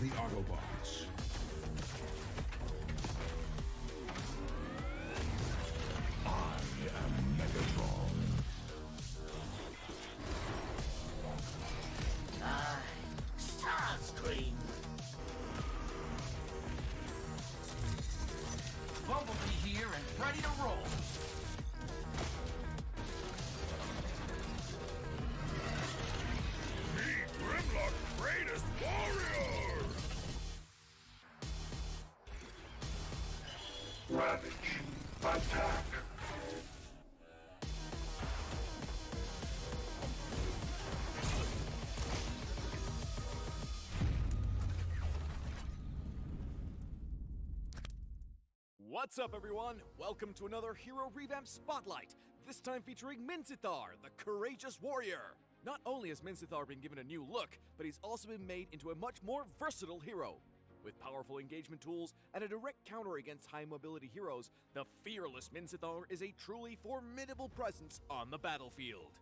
the Autobots. I am Megatron. Starscream! Bumblebee here and ready to roll! Meet Grimlock's greatest warrior! Ravage, attack! What's up, everyone? Welcome to another Hero Revamp Spotlight, this time featuring Mincetar, the courageous warrior. Not only has Mincetar been given a new look, but he's also been made into a much more versatile hero. With powerful engagement tools and a direct counter against high-mobility heroes, the fearless Mincetar is a truly formidable presence on the battlefield.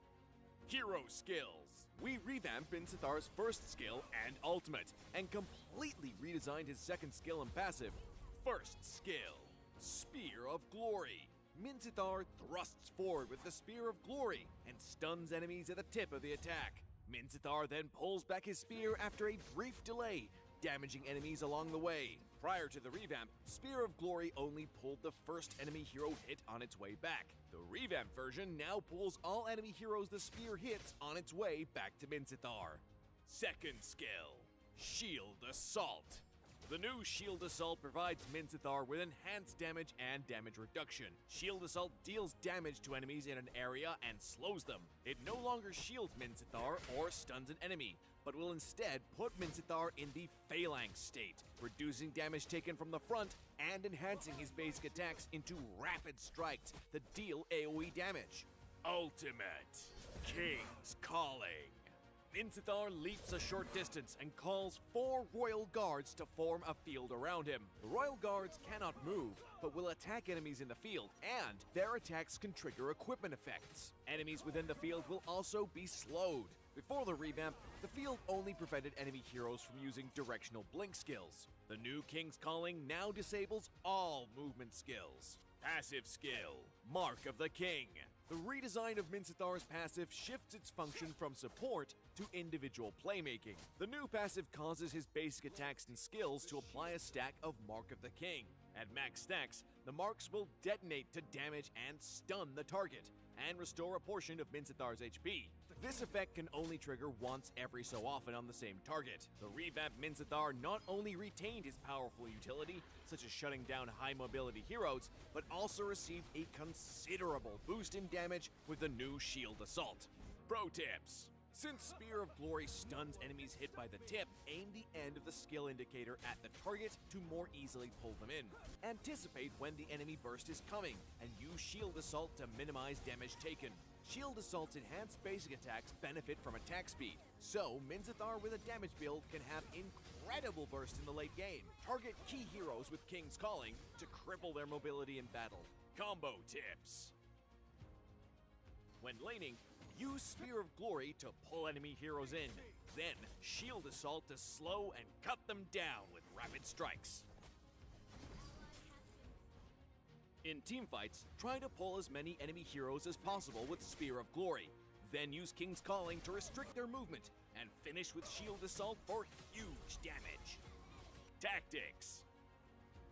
Hero Skills. We revamped Mincetar's first skill and ultimate, and completely redesigned his second skill and passive. First skill. Spear of Glory. Mincetar thrusts forward with the Spear of Glory and stuns enemies at the tip of the attack. Mincetar then pulls back his spear after a brief delay, damaging enemies along the way. Prior to the revamp, Spear of Glory only pulled the first enemy hero hit on its way back. The revamped version now pulls all enemy heroes the spear hits on its way back to Mincetar. Second skill, Shield Assault. The new Shield Assault provides Mincetar with enhanced damage and damage reduction. Shield Assault deals damage to enemies in an area and slows them. It no longer shields Mincetar or stuns an enemy, but will instead put Mincetar in the Phalanx state, reducing damage taken from the front and enhancing his basic attacks into rapid strikes that deal AoE damage. Ultimate King's Calling. Mincetar leaps a short distance and calls 4 Royal Guards to form a field around him. The Royal Guards cannot move, but will attack enemies in the field, and their attacks can trigger equipment effects. Enemies within the field will also be slowed. Before the revamp, the field only prevented enemy heroes from using directional blink skills. The new King's Calling now disables all movement skills. Passive skill, Mark of the King. The redesign of Mincetar's passive shifts its function from support to individual playmaking. The new passive causes his basic attacks and skills to apply a stack of Mark of the King. At max stacks, the marks will detonate to damage and stun the target, and restore a portion of Mincetar's HP. This effect can only trigger once every so often on the same target. The revamped Mincetar not only retained his powerful utility, such as shutting down high-mobility heroes, but also received a considerable boost in damage with the new Shield Assault. Pro tips. Since Spear of Glory stuns enemies hit by the tip, aim the end of the skill indicator at the target to more easily pull them in. Anticipate when the enemy burst is coming, and use Shield Assault to minimize damage taken. Shield Assault's enhanced basic attacks benefit from attack speed, so Mincetar with a damage build can have incredible burst in the late game. Target key heroes with King's Calling to cripple their mobility in battle. Combo tips. When laning, use Spear of Glory to pull enemy heroes in, then Shield Assault to slow and cut them down with rapid strikes. In teamfights, try to pull as many enemy heroes as possible with Spear of Glory, then use King's Calling to restrict their movement, and finish with Shield Assault for huge damage. Tactics.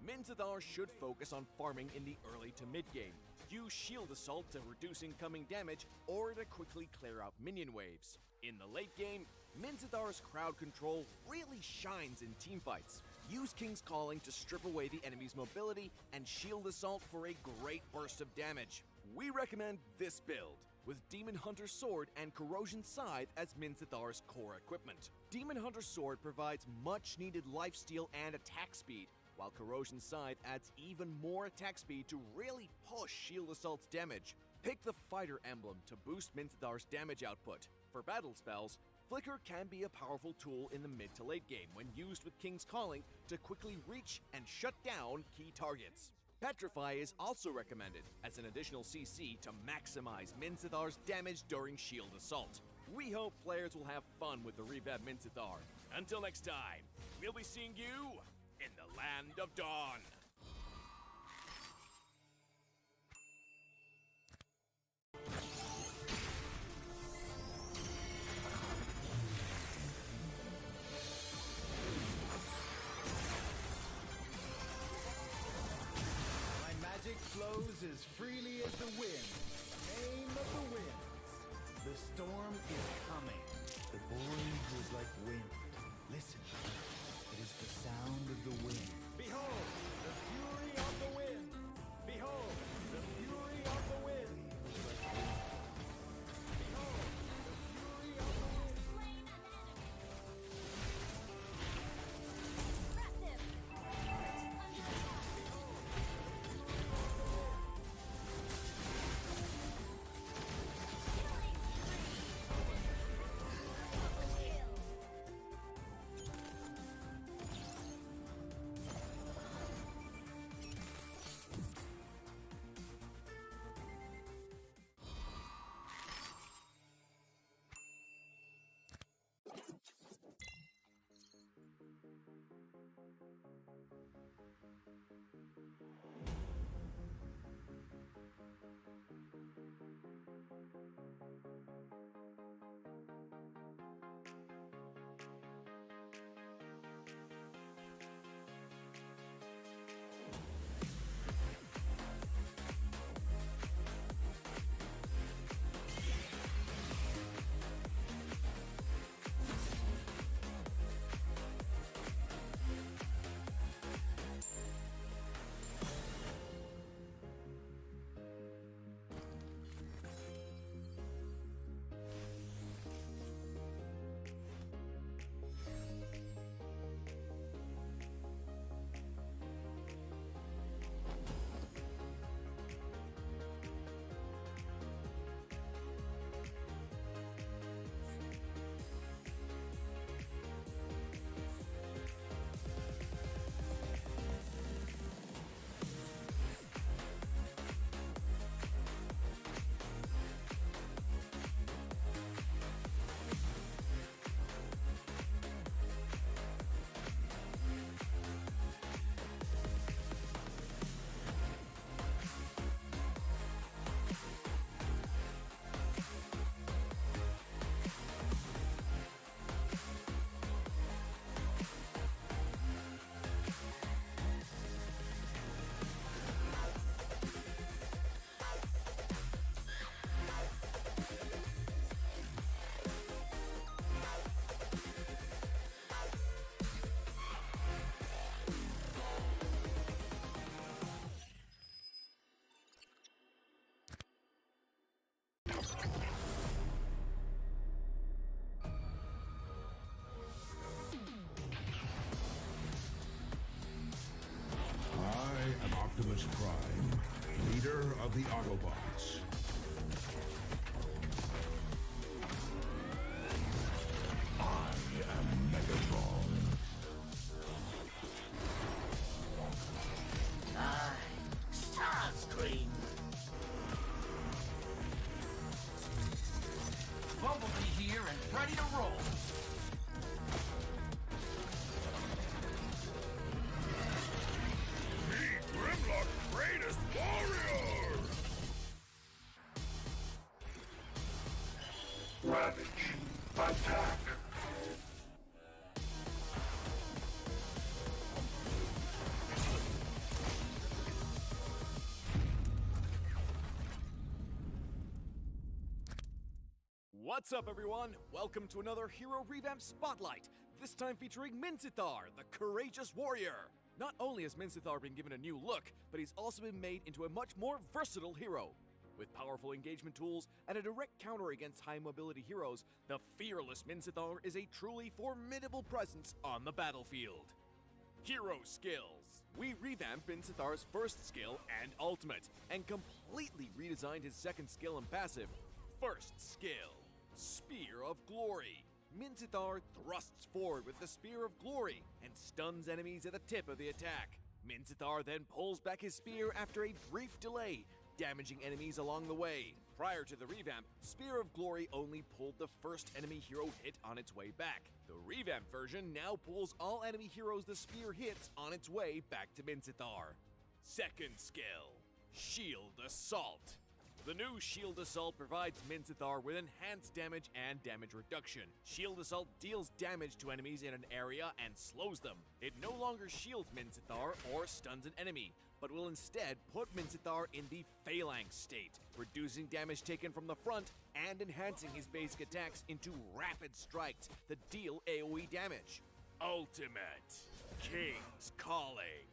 Mincetar should focus on farming in the early to mid game. Use Shield Assault to reduce incoming damage or to quickly clear out minion waves. In the late game, Mincetar's crowd control really shines in teamfights. Use King's Calling to strip away the enemy's mobility and Shield Assault for a great burst of damage. We recommend this build, with Demon Hunter Sword and Corrosion Scythe as Mincetar's core equipment. Demon Hunter Sword provides much needed lifesteal and attack speed, while Corrosion Scythe adds even more attack speed to really push Shield Assault's damage. Pick the Fighter emblem to boost Mincetar's damage output. For battle spells, Flicker can be a powerful tool in the mid to late game when used with King's Calling to quickly reach and shut down key targets. Petrify is also recommended as an additional CC to maximize Mincetar's damage during Shield Assault. We hope players will have fun with the revamped Mincetar, Until next time, we'll be seeing you in the Land of Dawn. My magic flows as freely as the wind. Name of the winds. The storm is coming. The void is like wind. Listen. It is the sound of the wind. Behold, the fury of the wind. Behold, the fury of the wind. Behold, the fury of the wind. Slain an enemy. Impressive. Under attack. Killing spree. Double kill. I am Optimus Prime, leader of the Autobots. I am Megatron. Starscream. Bumblebee here and ready to roll. Meet Grimlock's greatest warrior! Ravage. Attack. What's up, everyone? Welcome to another Hero Revamp Spotlight, this time featuring Minceithar, the Courageous Warrior. Not only has Minceithar been given a new look, but he's also been made into a much more versatile hero. With powerful engagement tools and a direct counter against high-mobility heroes, the fearless Minceithar is a truly formidable presence on the battlefield. Hero Skills. We revamped Minceithar's first skill and ultimate, and completely redesigned his second skill and passive. First skill, Spear of Glory. Minceithar thrusts forward with the Spear of Glory and stuns enemies at the tip of the attack. Minceithar then pulls back his spear after a brief delay, damaging enemies along the way. Prior to the revamp, Spear of Glory only pulled the first enemy hero hit on its way back. The revamped version now pulls all enemy heroes the spear hits on its way back to Minzithar. Second skill, Shield Assault. The new Shield Assault provides Minzithar with enhanced damage and damage reduction. Shield Assault deals damage to enemies in an area and slows them. It no longer shields Minzithar or stuns an enemy, but will instead put Minzithar in the Phalanx state, reducing damage taken from the front and enhancing his basic attacks into rapid strikes that deal AoE damage. Ultimate King's Calling.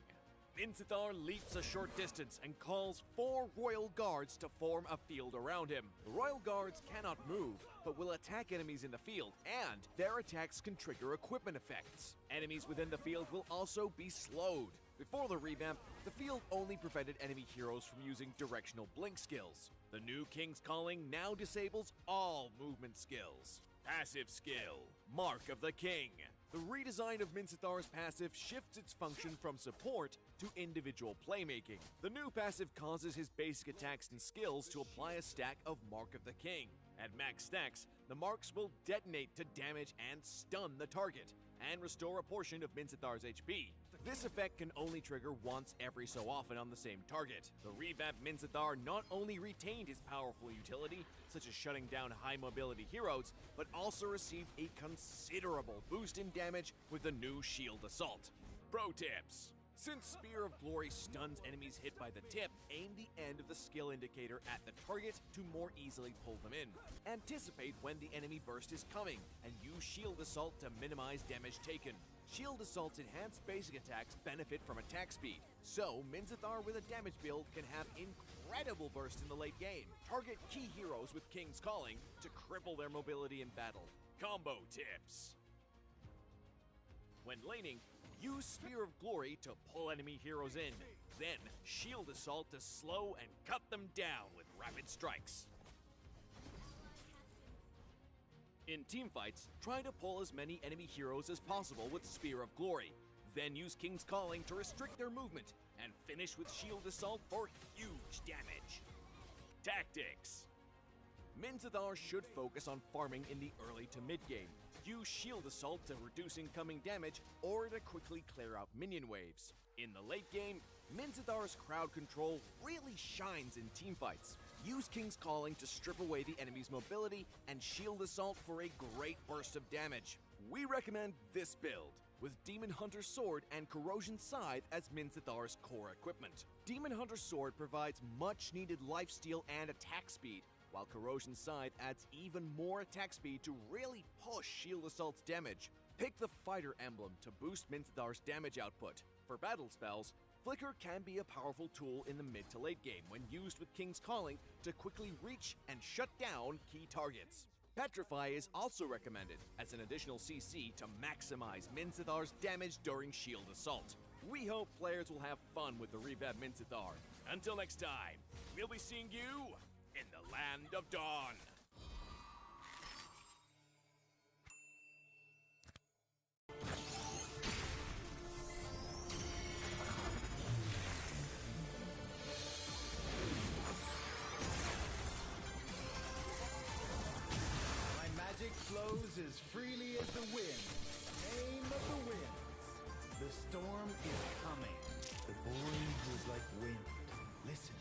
Minzithar leaps a short distance and calls 4 Royal Guards to form a field around him. The Royal Guards cannot move, but will attack enemies in the field, and their attacks can trigger equipment effects. Enemies within the field will also be slowed. Before the revamp, the field only prevented enemy heroes from using directional blink skills. The new King's Calling now disables all movement skills. Passive skill, Mark of the King. The redesign of Minzithar's passive shifts its function from support to individual playmaking. The new passive causes his basic attacks and skills to apply a stack of Mark of the King. At max stacks, the marks will detonate to damage and stun the target, and restore a portion of Minzithar's HP. This effect can only trigger once every so often on the same target. The revamped Minzithar not only retained his powerful utility, such as shutting down high mobility heroes, but also received a considerable boost in damage with the new Shield Assault. Pro tips. Since Spear of Glory stuns enemies hit by the tip, aim the end of the skill indicator at the target to more easily pull them in. Anticipate when the enemy burst is coming, and use Shield Assault to minimize damage taken. Shield Assault's enhanced basic attacks benefit from attack speed, so Minzithar with a damage build can have incredible bursts in the late game. Target key heroes with King's Calling to cripple their mobility in battle. Combo tips. When laning, use Spear of Glory to pull enemy heroes in, then Shield Assault to slow and cut them down with rapid strikes. In teamfights, try to pull as many enemy heroes as possible with Spear of Glory, then use King's Calling to restrict their movement, and finish with Shield Assault for huge damage. Tactics. Minzithar should focus on farming in the early to mid game. Use Shield Assault to reduce incoming damage or to quickly clear out minion waves. In the late game, Minzithar's crowd control really shines in teamfights. Use King's Calling to strip away the enemy's mobility and Shield Assault for a great burst of damage. We recommend this build, with Demon Hunter's Sword and Corrosion Scythe as Minzithar's core equipment. Demon Hunter's Sword provides much needed lifesteal and attack speed, while Corrosion Scythe adds even more attack speed to really push Shield Assault's damage. Pick the Fighter emblem to boost Minzithar's damage output. For battle spells, Flicker can be a powerful tool in the mid to late game when used with King's Calling to quickly reach and shut down key targets. Petrify is also recommended as an additional CC to maximize Minzithar's damage during Shield Assault. We hope players will have fun with the revamped Minzithar. Until next time, we'll be seeing you in the Land of Dawn. Flows as freely as the wind. Name of the winds. The storm is coming. The void was like wind. Listen,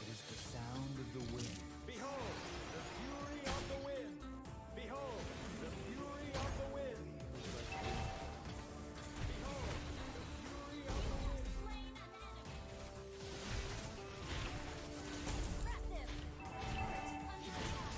it is the sound of the wind. Behold, the fury of the wind. Behold, the fury of the wind. Behold, the fury of the wind. Slain an enemy. Impressive. Turret under attack. Killing spree.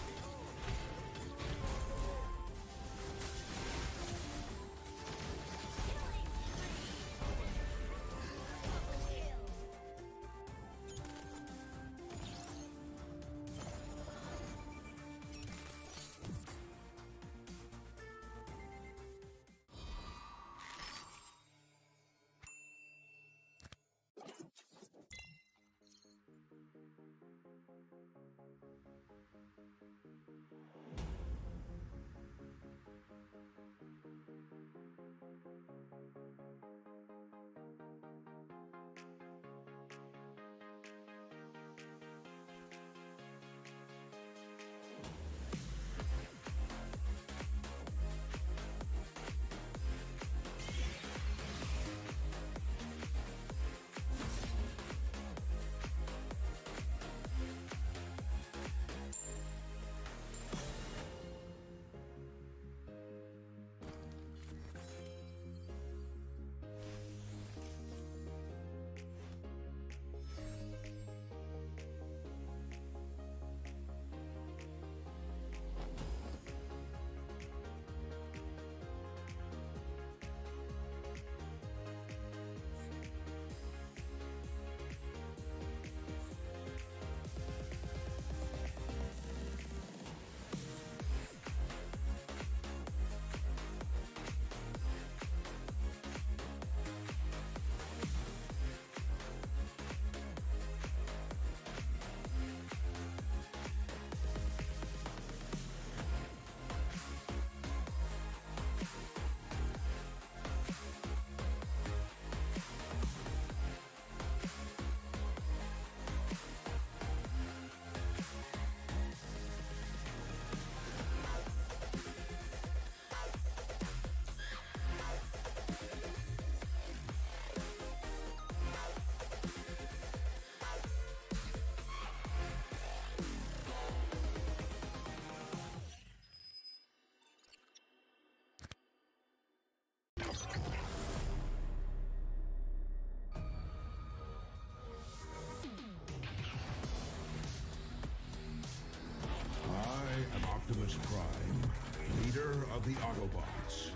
the Autobots.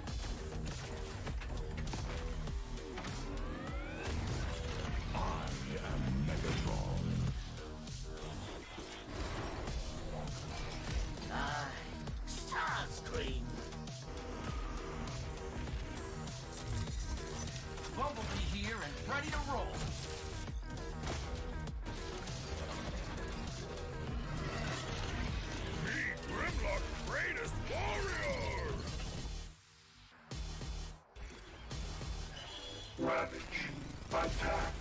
I am Megatron. Starscream! Bumblebee here and ready to roll. Meet Grimlock's greatest warrior! Ravage, attack!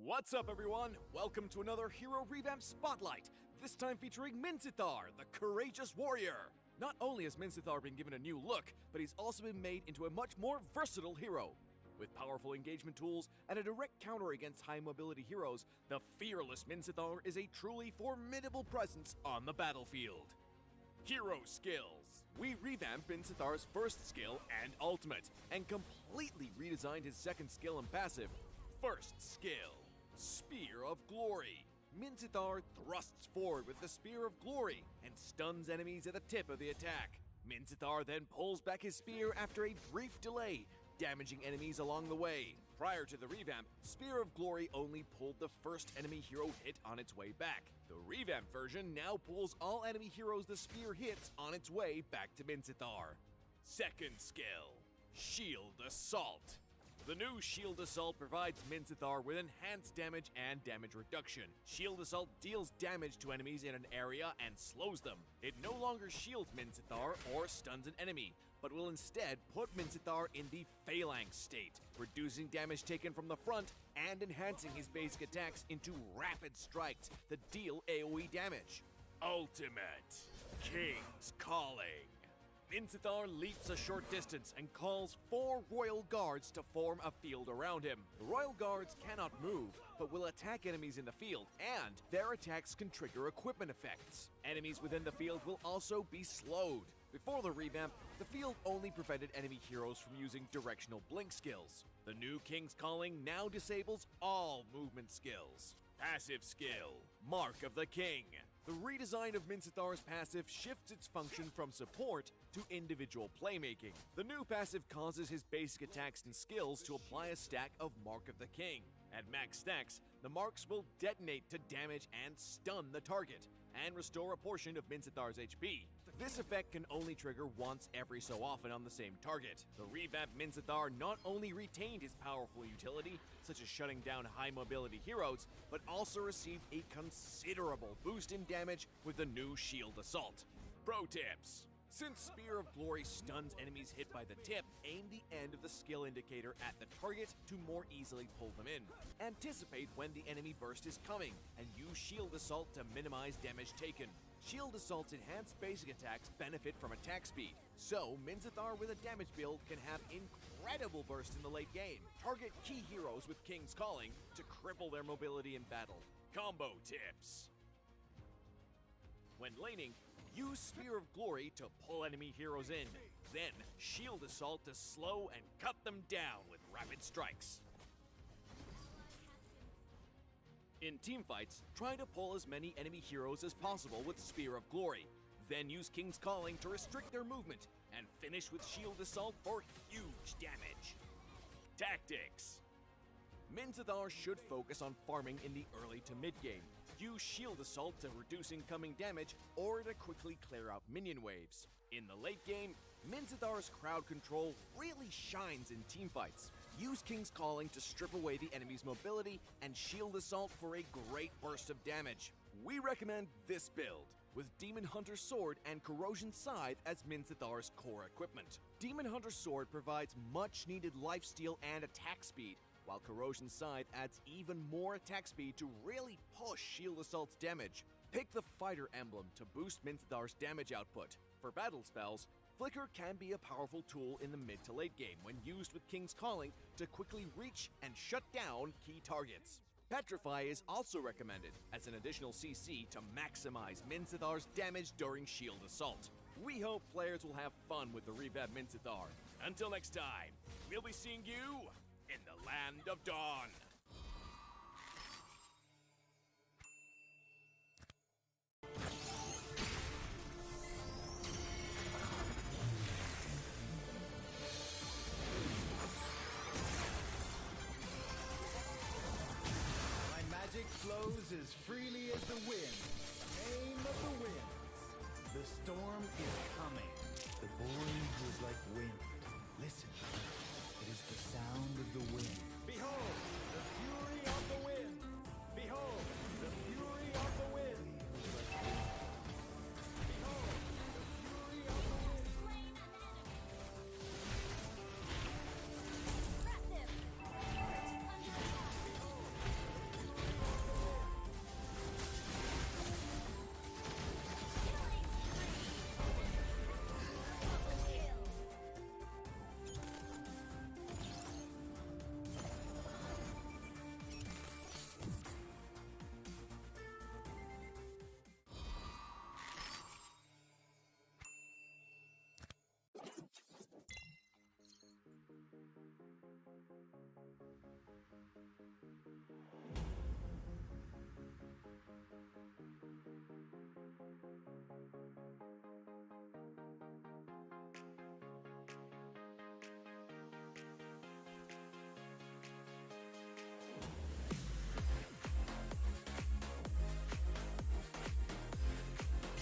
What's up, everyone? Welcome to another Hero Revamp Spotlight, this time featuring Mincetar, the Courageous Warrior. Not only has Mincetar been given a new look, but he's also been made into a much more versatile hero. With powerful engagement tools and a direct counter against high-mobility heroes, the fearless Mincetar is a truly formidable presence on the battlefield. Hero Skills. We revamped Mincetar's first skill and ultimate, and completely redesigned his second skill and passive. First skill, Spear of Glory. Mincetar thrusts forward with the Spear of Glory and stuns enemies at the tip of the attack. Mincetar then pulls back his spear after a brief delay, damaging enemies along the way. Prior to the revamp, Spear of Glory only pulled the first enemy hero hit on its way back. The revamped version now pulls all enemy heroes the spear hits on its way back to Mincetar. Second skill, Shield Assault. The new Shield Assault provides Mincetar with enhanced damage and damage reduction. Shield Assault deals damage to enemies in an area and slows them. It no longer shields Mincetar or stuns an enemy, but will instead put Mincetar in the Phalanx state, reducing damage taken from the front and enhancing his basic attacks into rapid strikes that deal AoE damage. Ultimate King's Calling. Mincetar leaps a short distance and calls 4 Royal Guards to form a field around him. The Royal Guards cannot move, but will attack enemies in the field, and their attacks can trigger equipment effects. Enemies within the field will also be slowed. Before the revamp, the field only prevented enemy heroes from using directional blink skills. The new King's Calling now disables all movement skills. Passive skill, Mark of the King. The redesign of Mincetar's passive shifts its function from support to individual playmaking. The new passive causes his basic attacks and skills to apply a stack of Mark of the King. At max stacks, the marks will detonate to damage and stun the target, and restore a portion of Mincetar's HP. This effect can only trigger once every so often on the same target. The revamped Mincetar not only retained his powerful utility, such as shutting down high mobility heroes, but also received a considerable boost in damage with the new Shield Assault. Pro tips. Since Spear of Glory stuns enemies hit by the tip, aim the end of the skill indicator at the target to more easily pull them in. Anticipate when the enemy burst is coming, and use Shield Assault to minimize damage taken. Shield Assault's enhanced basic attacks benefit from attack speed, so Mincetar with a damage build can have incredible bursts in the late game. Target key heroes with King's Calling to cripple their mobility in battle. Combo tips. When laning, use Spear of Glory to pull enemy heroes in, then Shield Assault to slow and cut them down with rapid strikes. In teamfights, try to pull as many enemy heroes as possible with Spear of Glory, then use King's Calling to restrict their movement, and finish with Shield Assault for huge damage. Tactics. Mincetar should focus on farming in the early to mid game. Use Shield Assault to reduce incoming damage or to quickly clear out minion waves. In the late game, Mincetar's crowd control really shines in teamfights. Use King's Calling to strip away the enemy's mobility and Shield Assault for a great burst of damage. We recommend this build, with Demon Hunter's Sword and Corrosion Scythe as Mincetar's core equipment. Demon Hunter's Sword provides much needed lifesteal and attack speed, while Corrosion Scythe adds even more attack speed to really push Shield Assault's damage. Pick the Fighter emblem to boost Mincetar's damage output. For battle spells, Flicker can be a powerful tool in the mid to late game when used with King's Calling to quickly reach and shut down key targets. Petrify is also recommended as an additional CC to maximize Mincetar's damage during Shield Assault. We hope players will have fun with the revamped Mincetar. Until next time, we'll be seeing you in the Land of Dawn. My magic flows as freely as the wind. Name of the winds. The storm is coming. The boy who is like wind. Listen. It is the sound of the wind. Behold, the fury of the wind. Behold, the fury of the wind. Behold, the fury of the wind. Slain an enemy. Impressive. Turret is under attack. Killing spree.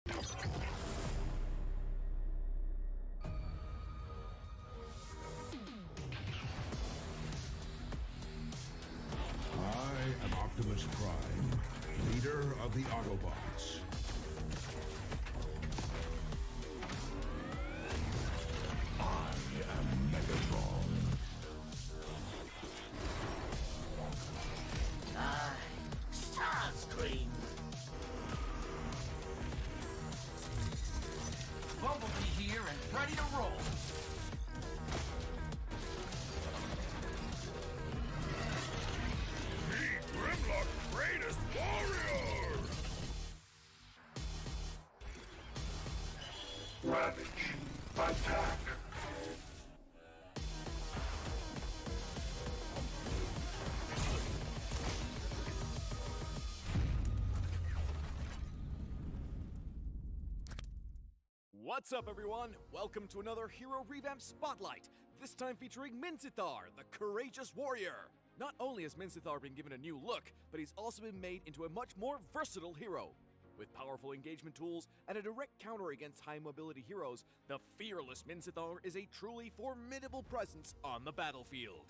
Double kill. I am Optimus Prime, leader of the Autobots. I am Megatron. Starscream! Bumblebee here and ready to roll. Grimlock's greatest warrior! Ravage, attack! What's up, everyone? Welcome to another Hero Revamp Spotlight, this time featuring Minceithar, the Courageous Warrior. Not only has Minceithar been given a new look, but he's also been made into a much more versatile hero. With powerful engagement tools and a direct counter against high-mobility heroes, the fearless Minceithar is a truly formidable presence on the battlefield.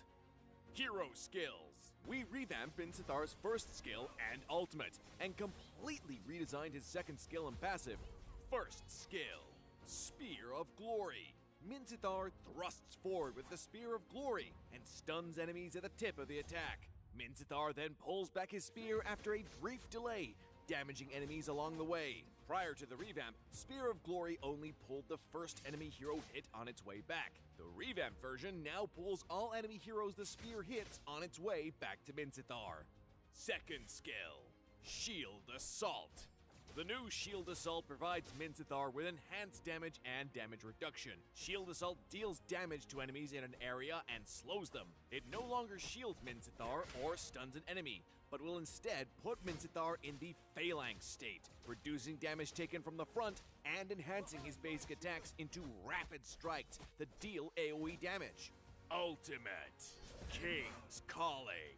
Hero Skills. We revamped Minceithar's first skill and ultimate, and completely redesigned his second skill and passive. First skill, Spear of Glory. Minceithar thrusts forward with the Spear of Glory and stuns enemies at the tip of the attack. Minceithar then pulls back his spear after a brief delay, damaging enemies along the way, Prior to the revamp, Spear of Glory only pulled the first enemy hero hit on its way back. The revamped version now pulls all enemy heroes the spear hits on its way back to Mincythar. Second skill, Shield Assault. The new Shield Assault provides Mincythar with enhanced damage and damage reduction. Shield Assault deals damage to enemies in an area and slows them. It no longer shields Mincythar or stuns an enemy, but will instead put Mincythar in the Phalanx state, reducing damage taken from the front and enhancing his basic attacks into rapid strikes that deal AoE damage. Ultimate King's Calling.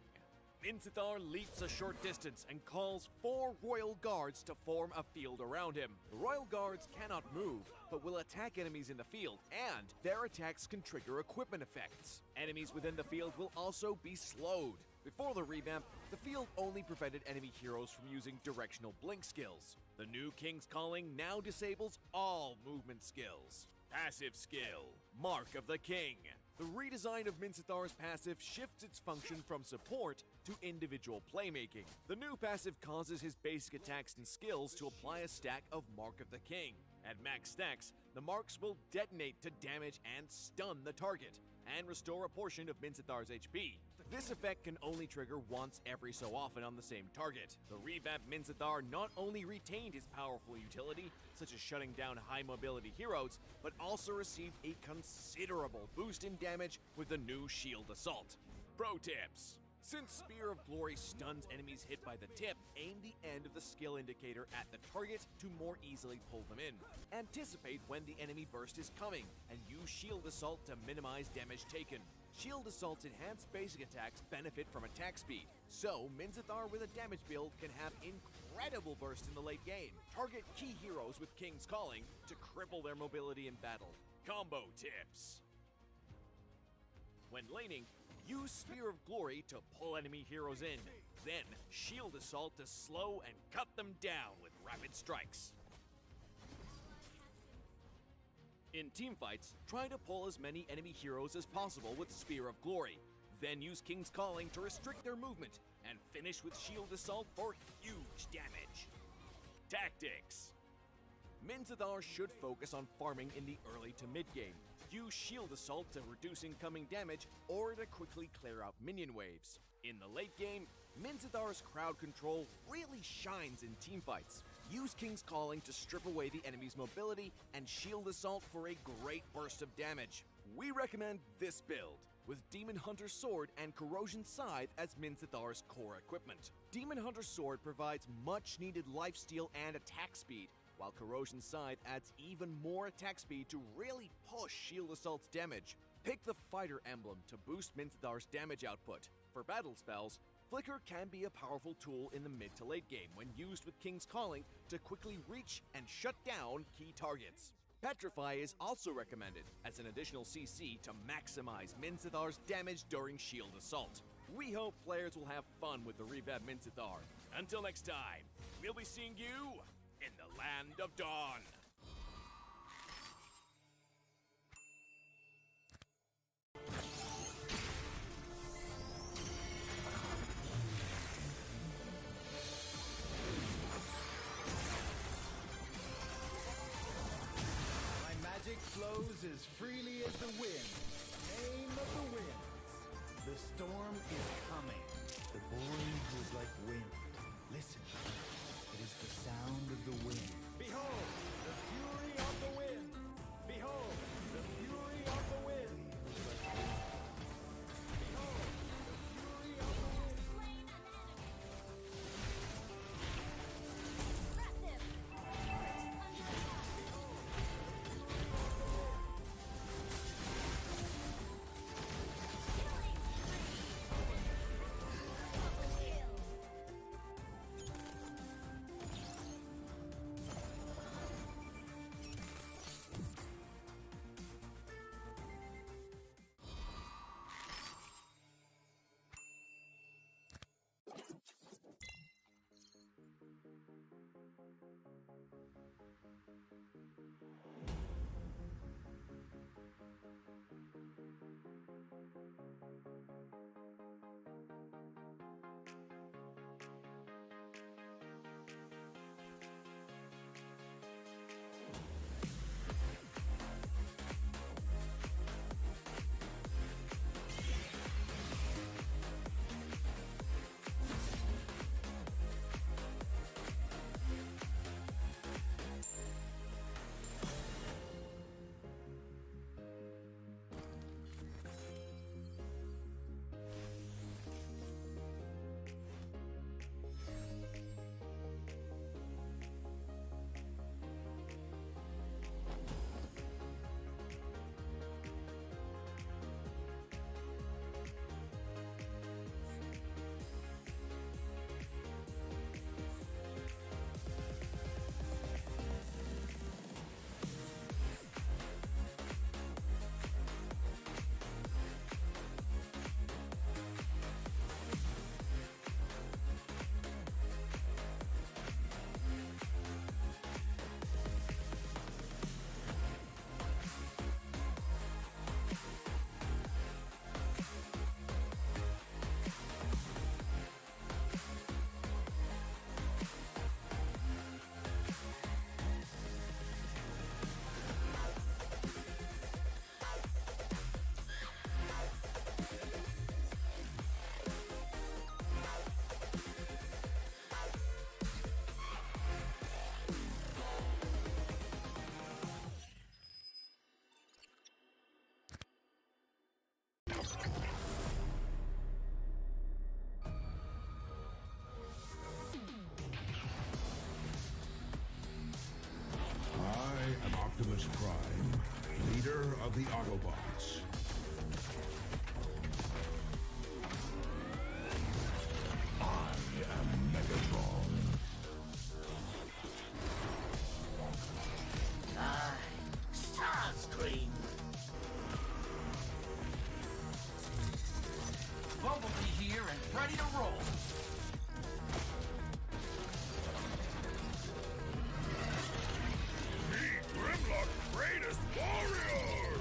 Mincythar leaps a short distance and calls 4 Royal Guards to form a field around him. The Royal Guards cannot move, but will attack enemies in the field, and their attacks can trigger equipment effects. Enemies within the field will also be slowed. Before the revamp, the field only prevented enemy heroes from using directional blink skills. The new King's Calling now disables all movement skills. Passive skill, Mark of the King. The redesign of Mincythar's passive shifts its function from support to individual playmaking. The new passive causes his basic attacks and skills to apply a stack of Mark of the King. At max stacks, the marks will detonate to damage and stun the target, and restore a portion of Mincythar's HP. This effect can only trigger once every so often on the same target. The revamped Mincythar not only retained his powerful utility, such as shutting down high mobility heroes, but also received a considerable boost in damage with the new Shield Assault. Pro tips. Since Spear of Glory stuns enemies hit by the tip, aim the end of the skill indicator at the target to more easily pull them in. Anticipate when the enemy burst is coming, and use Shield Assault to minimize damage taken. Shield Assault's enhanced basic attacks benefit from attack speed, so Mincythar with a damage build can have incredible bursts in the late game. Target key heroes with King's Calling to cripple their mobility in battle. Combo tips. When laning, use Spear of Glory to pull enemy heroes in, then Shield Assault to slow and cut them down with rapid strikes. In teamfights, try to pull as many enemy heroes as possible with Spear of Glory, then use King's Calling to restrict their movement, and finish with Shield Assault for huge damage. Tactics. Mincythar should focus on farming in the early to mid game. Use Shield Assault to reduce incoming damage or to quickly clear out minion waves. In the late game, Mincythar's crowd control really shines in teamfights. Use King's Calling to strip away the enemy's mobility and Shield Assault for a great burst of damage. We recommend this build, with Demon Hunter's Sword and Corrosion Scythe as Mincythar's core equipment. Demon Hunter's Sword provides much needed lifesteal and attack speed, while Corrosion Scythe adds even more attack speed to really push Shield Assault's damage. Pick the Fighter emblem to boost Mincythar's damage output. For battle spells, Flicker can be a powerful tool in the mid to late game when used with King's Calling to quickly reach and shut down key targets. Petrify is also recommended as an additional CC to maximize Mincythar's damage during Shield Assault. We hope players will have fun with the revamped Mincythar. Until next time, we'll be seeing you in the Land of Dawn. Magic flows as freely as the wind. Name of the winds. The storm is coming. The boy was like wind. Listen, it is the sound of the wind. Behold, the fury of the wind. Behold, the fury of the wind. Behold, the fury of the wind. Slain an enemy. Impressive. Turret is under attack. Killing spree. Double kill. Optimus Prime, leader of the Autobots. I am Megatron. Starscream. Bumblebee here and ready to roll. Grimlock's greatest warrior!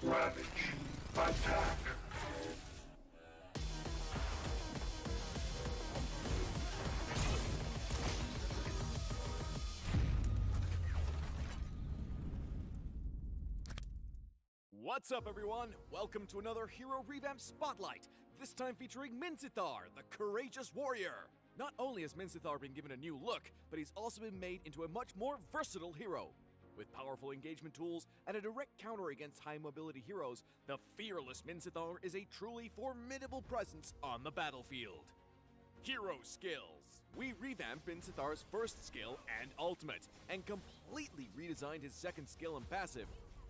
Ravage, attack! What's up, everyone? Welcome to another Hero Revamp Spotlight, this time featuring Minceithar, the courageous warrior. Not only has Minceithar been given a new look, but he's also been made into a much more versatile hero. With powerful engagement tools and a direct counter against high-mobility heroes, the fearless Minceithar is a truly formidable presence on the battlefield. Hero Skills. We revamped Minceithar's first skill and ultimate, and completely redesigned his second skill and passive.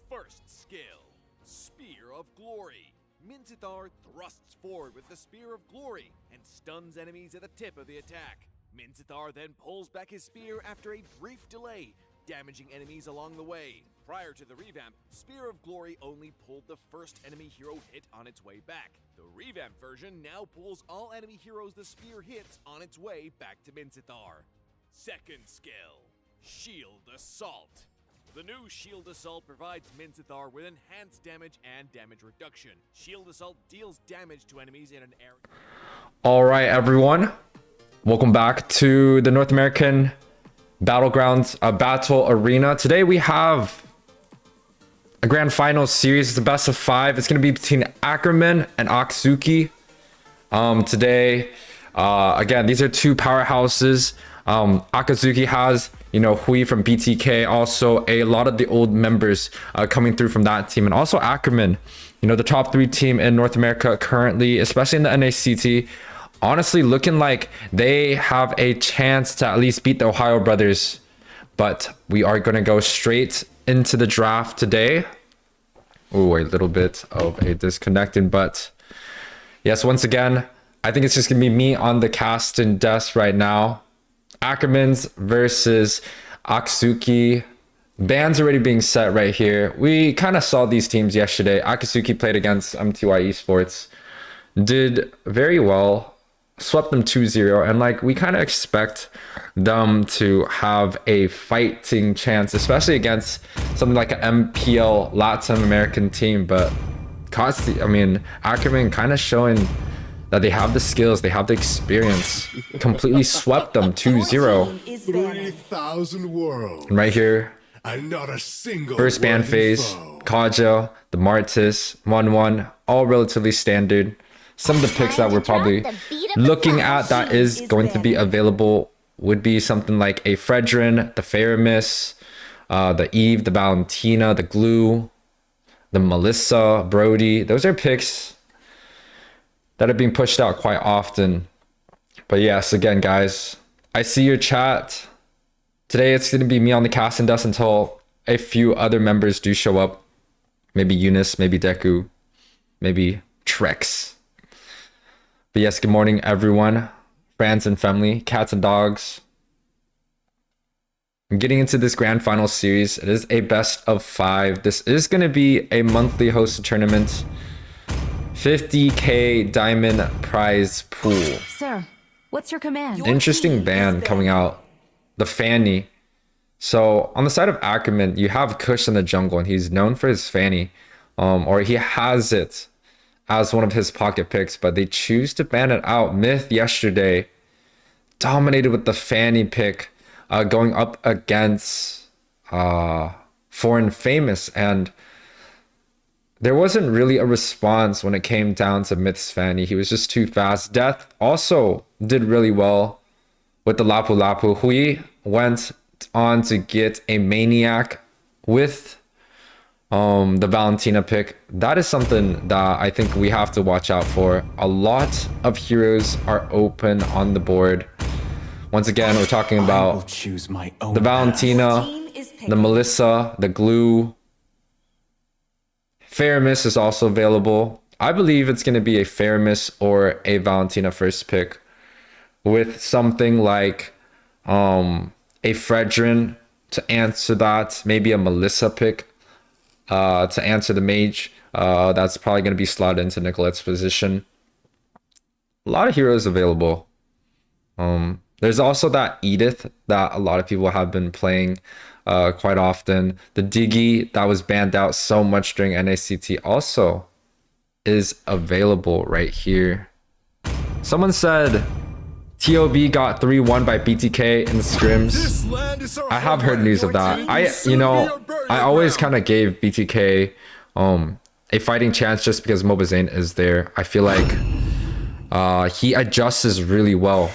First skill, Spear of Glory. Minceithar thrusts forward with the Spear of Glory and stuns enemies at the tip of the attack. Minceithar then pulls back his spear after a brief delay, damaging enemies along the way. Prior to the revamp, Spear of Glory only pulled the first enemy hero hit on its way back. The revamped version now pulls all enemy heroes the spear hits on its way back to Minceithar. Second skill, Shield Assault. The new Shield Assault provides Minceithar with enhanced damage and damage reduction. Shield Assault deals damage to enemies in an area. All right, everyone. Welcome back to the North American Battlegrounds Battle Arena. Today we have a grand final series. It's a best of 5. It's going to be between ACKERMAN and AKASUKI. Today, again, these are two powerhouses. AKASUKI has, YUWEI from BTK, also a lot of the old members coming through from that team, and also ACKERMAN, the top 3 team in North America currently, especially in the NACT, honestly looking like they have a chance to at least beat the Ohio brothers. But we are going to go straight into the draft today. Oh, a little bit of a disconnecting, but yes, once again, I think it's just gonna be me on the casting desk right now. ACKERMAN's versus AKASUKI. Bans already being set right here. We kind of saw these teams yesterday. AKASUKI played against MTY Esports, did very well, swept them 2-0, and we kind of expect them to have a fighting chance, especially against something like an MPL Latin American team. But ACKERMAN kind of showing that they have the skills, they have the experience. Completely swept them 2-0. 3,000 worlds. And right here, And not a single first ban phase, Kaja, the Martis, 1-1, all relatively standard. Some of the picks that we're probably looking at that is going to be available would be something like a Fredrin, the Faramis, the Eve, the Valentina, the Glue, the Melissa, Brody. Those are picks that are being pushed out quite often. But yes, again, guys, I see your chat. Today it's going to be me on the casting desk until a few other members do show up. Maybe Eunice, maybe Deku, maybe Trex. But yes, good morning, everyone. Friends and family, cats and dogs. I'm getting into this grand final series. It is a best of 5. This is going to be a monthly hosted tournament. 50k diamond prize pool. Sir, what's your command? Interesting ban coming out. The Fanny. So on the side of ACKERMAN, you have Kush in the jungle, and he's known for his Fanny. Or he has it as one of his pocket picks, but they choose to ban it out. Myth yesterday dominated with the Fanny pick, going up against Foreign Famous, and there wasn't really a response when it came down to Myth's Fanny. He was just too fast. Death also did really well with the Lapu Lapu. Hui went on to get a Maniac with the Valentina pick. That is something that I think we have to watch out for. A lot of heroes are open on the board. Once again, we're talking I will about choose my own the Valentina, the Melissa, the Glue. Faramis is also available. I believe it's going to be a Faramis or a Valentina first pick with something like a Fredrin to answer that. Maybe a Melissa pick to answer the mage. That's probably going to be slotted into Nicolette's position. A lot of heroes available. There's also that Edith that a lot of people have been playing quite often. The Diggy that was banned out so much during NACT also is available right here. Someone said TOB got 3-1 by BTK in the scrims. I have heard news of that. I always kind of gave BTK a fighting chance just because Mobazane is there. I feel like he adjusts really well,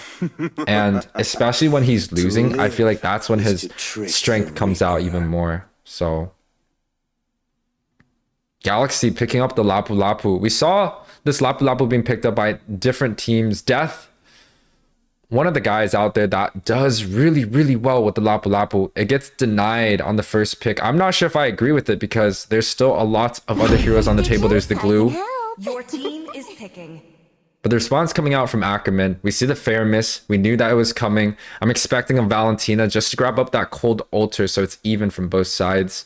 and especially when he's losing, I feel like that's when his strength comes out even more. So Galaxy picking up the Lapu Lapu. We saw this Lapu Lapu being picked up by different teams. Death, one of the guys out there that does really well with the Lapu Lapu. It gets denied on the first pick. I'm not sure if I agree with it because there's still a lot of other heroes on the table. There's the Glue. Your team is picking. But the response coming out from ACKERMAN, we see the Faramis. We knew that it was coming. I'm expecting a Valentina just to grab up that cold altar so it's even from both sides.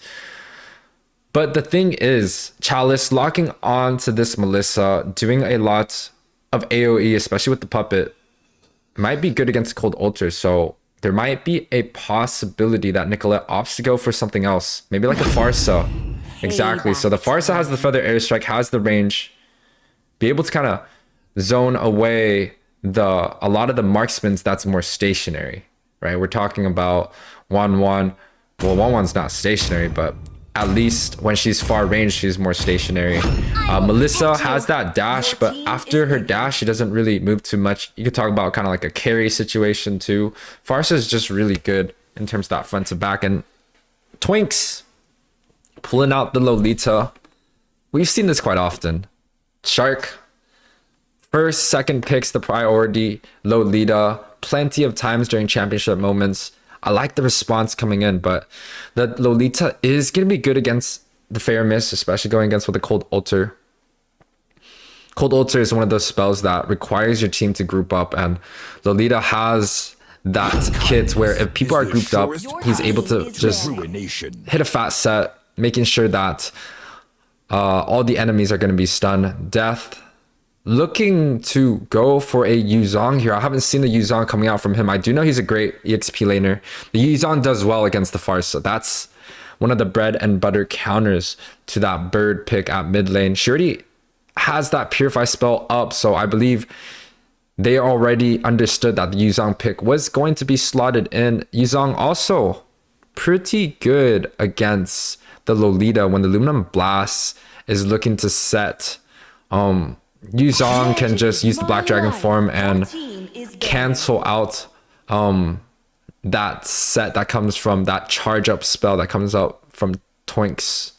But the thing is, Chalice locking on to this Melissa, doing a lot of AoE, especially with the puppet, might be good against cold altar. So there might be a possibility that Nicolette opts to go for something else. Maybe like a Farsa. Exactly. So the Farsa has the Feather Airstrike, has the range. Be able to kind of zone away a lot of the marksmans that's more stationary, right? We're talking about 1-1. Well, 1-1's not stationary, but at least when she's far range, she's more stationary. Melissa has that dash, but after her dash, she doesn't really move too much. You could talk about kind of like a carry situation too. Farsa is just really good in terms of that front to back. And Twinks pulling out the Lolita. We've seen this quite often. Shark, first, second picks the priority. Lolita, plenty of times during championship moments. I like the response coming in, but the Lolita is going to be good against the Faramis, especially going against with the Cold Altar. Cold Altar is one of those spells that requires your team to group up, and Lolita has that kit where if people are grouped up, he's able to just hit a fat set, making sure that all the enemies are going to be stunned. Death, looking to go for a Yuzong here. I haven't seen the Yuzong coming out from him. I do know he's a great EXP laner. The Yuzong does well against the Farsa. That's one of the bread and butter counters to that bird pick at mid lane. She already has that Purify spell up, so I believe they already understood that the Yuzong pick was going to be slotted in. Yuzong also pretty good against the Lolita when the Aluminum Blast is looking to set. Yuzong can just use the Black Dragon form and cancel out that set that comes from that charge up spell that comes out from Twinks.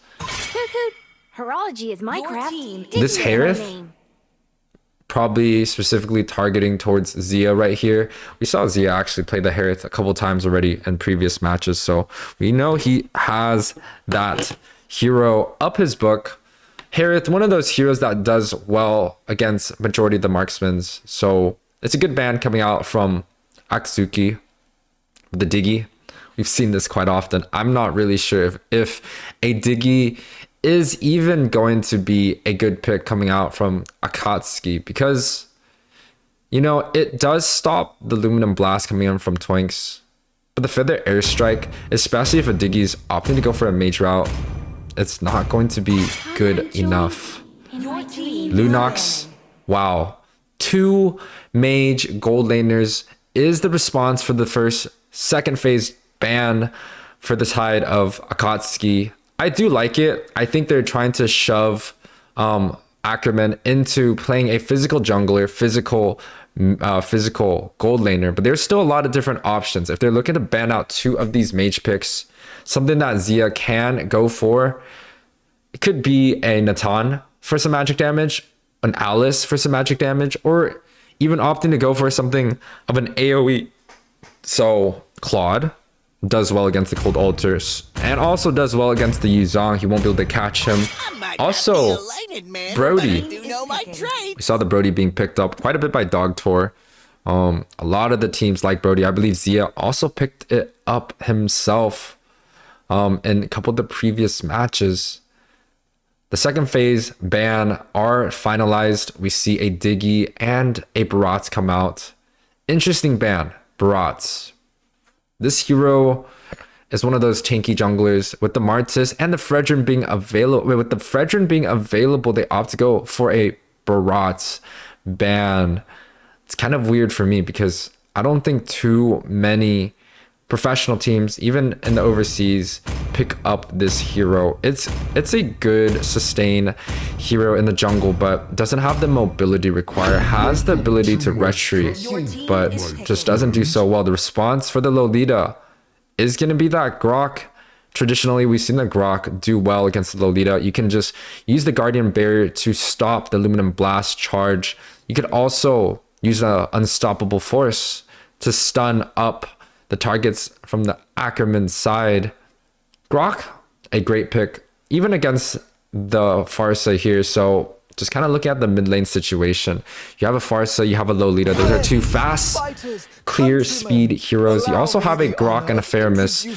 Horology is my craft. This Harith probably specifically targeting towards Zia right here. We saw Zia actually play the Harith a couple times already in previous matches, so we know he has that hero up his book. Harith, one of those heroes that does well against majority of the marksmans. So it's a good ban coming out from AKASUKI, the Diggy. We've seen this quite often. I'm not really sure if a Diggy is even going to be a good pick coming out from AKASUKI because, it does stop the Aluminum Blast coming in from Twinks. But the Feather Airstrike, especially if a Diggy's opting to go for a mage route, it's not going to be good enough. Lunox, wow. 2 mage gold laners is the response for the second phase ban for the side of AKASUKI. I do like it. I think they're trying to shove ACKERMAN into playing a physical jungler, physical gold laner, but there's still a lot of different options. If they're looking to ban out 2 of these mage picks, something that Zia can go for, it could be a Natan for some magic damage, an Alice for some magic damage, or even opting to go for something of an AoE So Claude does well against the Cold Altars and also does well against the Yuzong. He won't be able to catch him. Also, Brody. We saw the Brody being picked up quite a bit by Dog Tour. A lot of the teams like Brody. I believe Zia also picked it up himself in a couple of the previous matches. The second phase ban are finalized. We see a Diggy and a Barats come out. Interesting ban, Barats. This hero is one of those tanky junglers with the Martis and the Fredrin being available. With the Fredrin being available, they opt to go for a Barats ban. It's kind of weird for me because I don't think too many professional teams, even in the overseas, pick up this hero. It's a good sustain hero in the jungle, but doesn't have the mobility required. Has the ability to retreat, but just doesn't do so well. The response for the Lolita is going to be that Grok. Traditionally, we've seen the Grok do well against the Lolita. You can just use the Guardian Barrier to stop the Luminum Blast charge. You could also use an Unstoppable Force to stun up the targets from the ACKERMAN side. Grok, a great pick, even against the Farsa here. So just kind of looking at the mid lane situation. You have a Farsa, you have a Lolita. Those are two fast, clear speed heroes. You also have a Grok and a Faramis.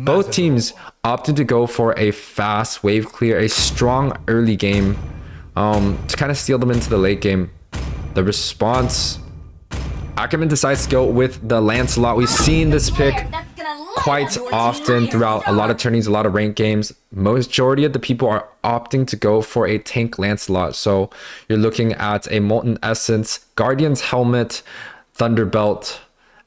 Both teams opted to go for a fast wave clear, a strong early game to kind of steal them into the late game. The response, ACKERMAN decides to go with the Lancelot. We've seen this pick quite often throughout a lot of tourneys, a lot of ranked games. Majority of the people are opting to go for a tank Lancelot. So you're looking at a Molten Essence, Guardian's Helmet, Thunderbelt,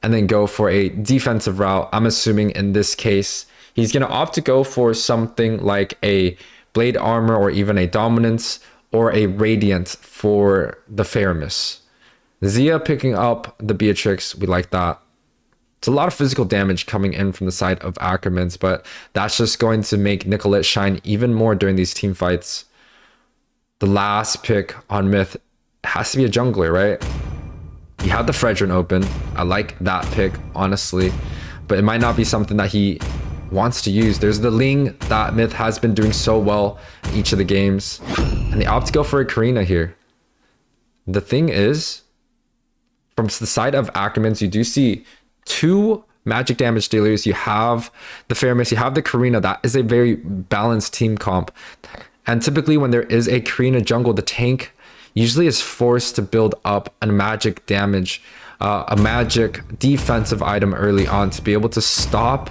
and then go for a defensive route. I'm assuming in this case, he's going to opt to go for something like a Blade Armor or even a Dominance or a Radiant for the Faramis. Zia picking up the Beatrix, we like that. It's a lot of physical damage coming in from the side of ACKERMAN's, but that's just going to make Nicolette shine even more during these team fights. The last pick on Myth has to be a jungler, right? You have the Fredrin open. I like that pick, honestly, but it might not be something that he wants to use. There's the Ling that Myth has been doing so well in each of the games, and they opt to go for a Karina here. The thing is, from the side of ACKERMAN's, you do see two magic damage dealers. You have the Faramis, you have the Karina. That is a very balanced team comp. And typically when there is a Karina jungle, the tank usually is forced to build up a magic damage, a magic defensive item early on to be able to stop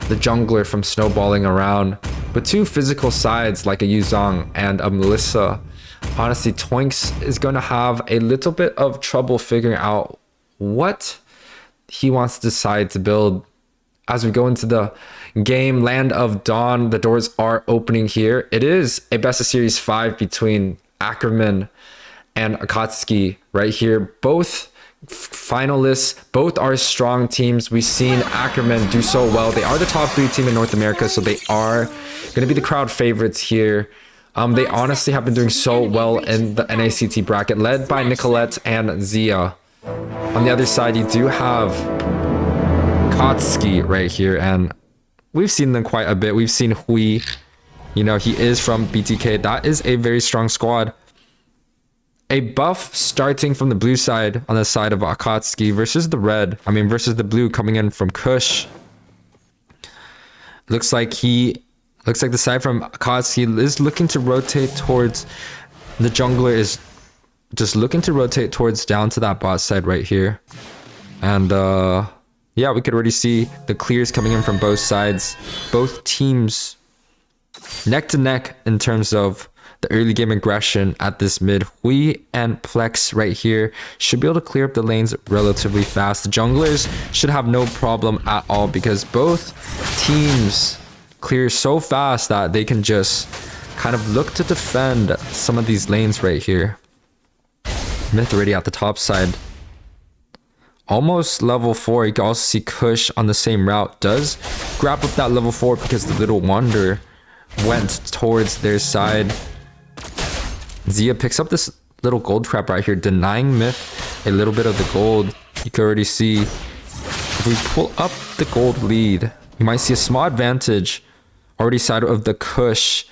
the jungler from snowballing around. But two physical sides like a Yuzong and a Melissa, honestly, Twinks is going to have a little bit of trouble figuring out what he wants to decide to build as we go into the game. Land of Dawn, the doors are opening here. It is a best of series 5 between ACKERMAN and AKASUKI right here. Both finalists, both are strong teams. We've seen ACKERMAN do so well. They are the top 3 team in North America, so they are going to be the crowd favorites here. They honestly have been doing so well in the NACT bracket, led by Nicolette and Zia. On the other side, you do have AKASUKI right here, and we've seen them quite a bit. We've seen YUWEI, you know, he is from BTK. That is a very strong squad. A buff starting from the blue side on the side of AKASUKI versus the red. Versus the blue coming in from Kush. Looks like the side from AKASUKI is looking to rotate towards the jungler, is just looking to rotate towards down to that bot side right here. And yeah, we could already see the clears coming in from both sides. Both teams neck to neck in terms of the early game aggression at this mid. YUWEI and Plex right here should be able to clear up the lanes relatively fast. The junglers should have no problem at all because both teams clear so fast that they can just kind of look to defend some of these lanes right here. Myth already at the top side, almost level 4. You can also see Kush on the same route does grab up that level 4 because the Little Wonder went towards their side. Zia picks up this little gold trap right here, denying Myth a little bit of the gold. You can already see If we pull up the gold lead, you might see a small advantage already side of the Kush.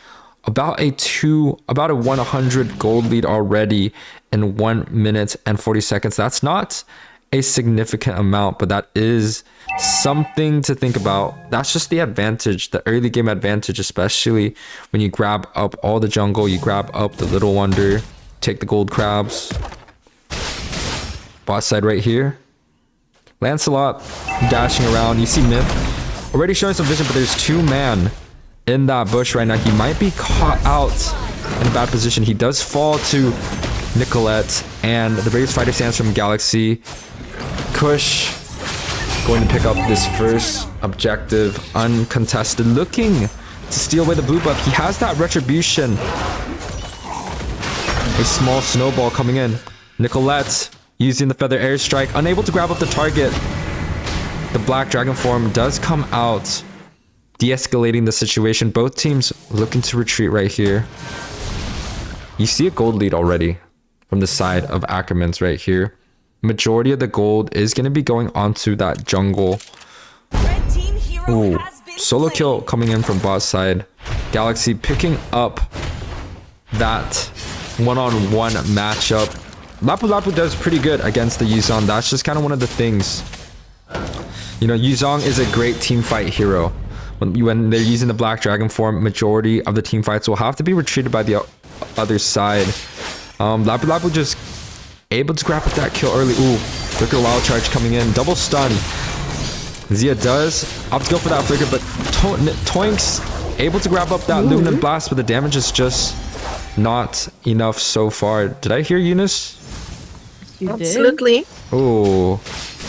About a 100 gold lead already in 1 minute and 40 seconds. That's not a significant amount, but that is something to think about. That's just the advantage, the early game advantage, especially when you grab up all the jungle, you grab up the Little Wonder, take the gold crabs. Bot side right here. Lancelot dashing around. You see Myth already showing some vision, but there's 2 man in that bush right now. He might be caught out in a bad position. He does fall to Nicolette, and the bravest fighter stands from Galaxy. Kush going to pick up this first objective uncontested, looking to steal away the blue buff. He has that retribution. A small snowball coming in. Nicolette using the feather airstrike, unable to grab up the target. The black dragon form does come out, de-escalating the situation. Both teams looking to retreat right here. You see a gold lead already from the side of ACKERMAN's right here. Majority of the gold is going to be going onto that jungle. Red team hero Ooh, has been solo slain. kill coming in from bot side. Galaxy picking up that one-on-one matchup. Lapu Lapu does pretty good against the Yuzong. That's just kind of one of the things. You know, Yuzong is a great team fight hero. When they're using the black dragon form, majority of the team fights will have to be retreated by the other side. Lapu Lapu just able to grab up that kill early. Ooh, Flicker wild charge coming in. Double stun. Zia does opt to go for that flicker, but Toinks able to grab up that Luminant Blast, but the damage is just not enough so far. Did I hear Eunice? You did. Absolutely. Oh,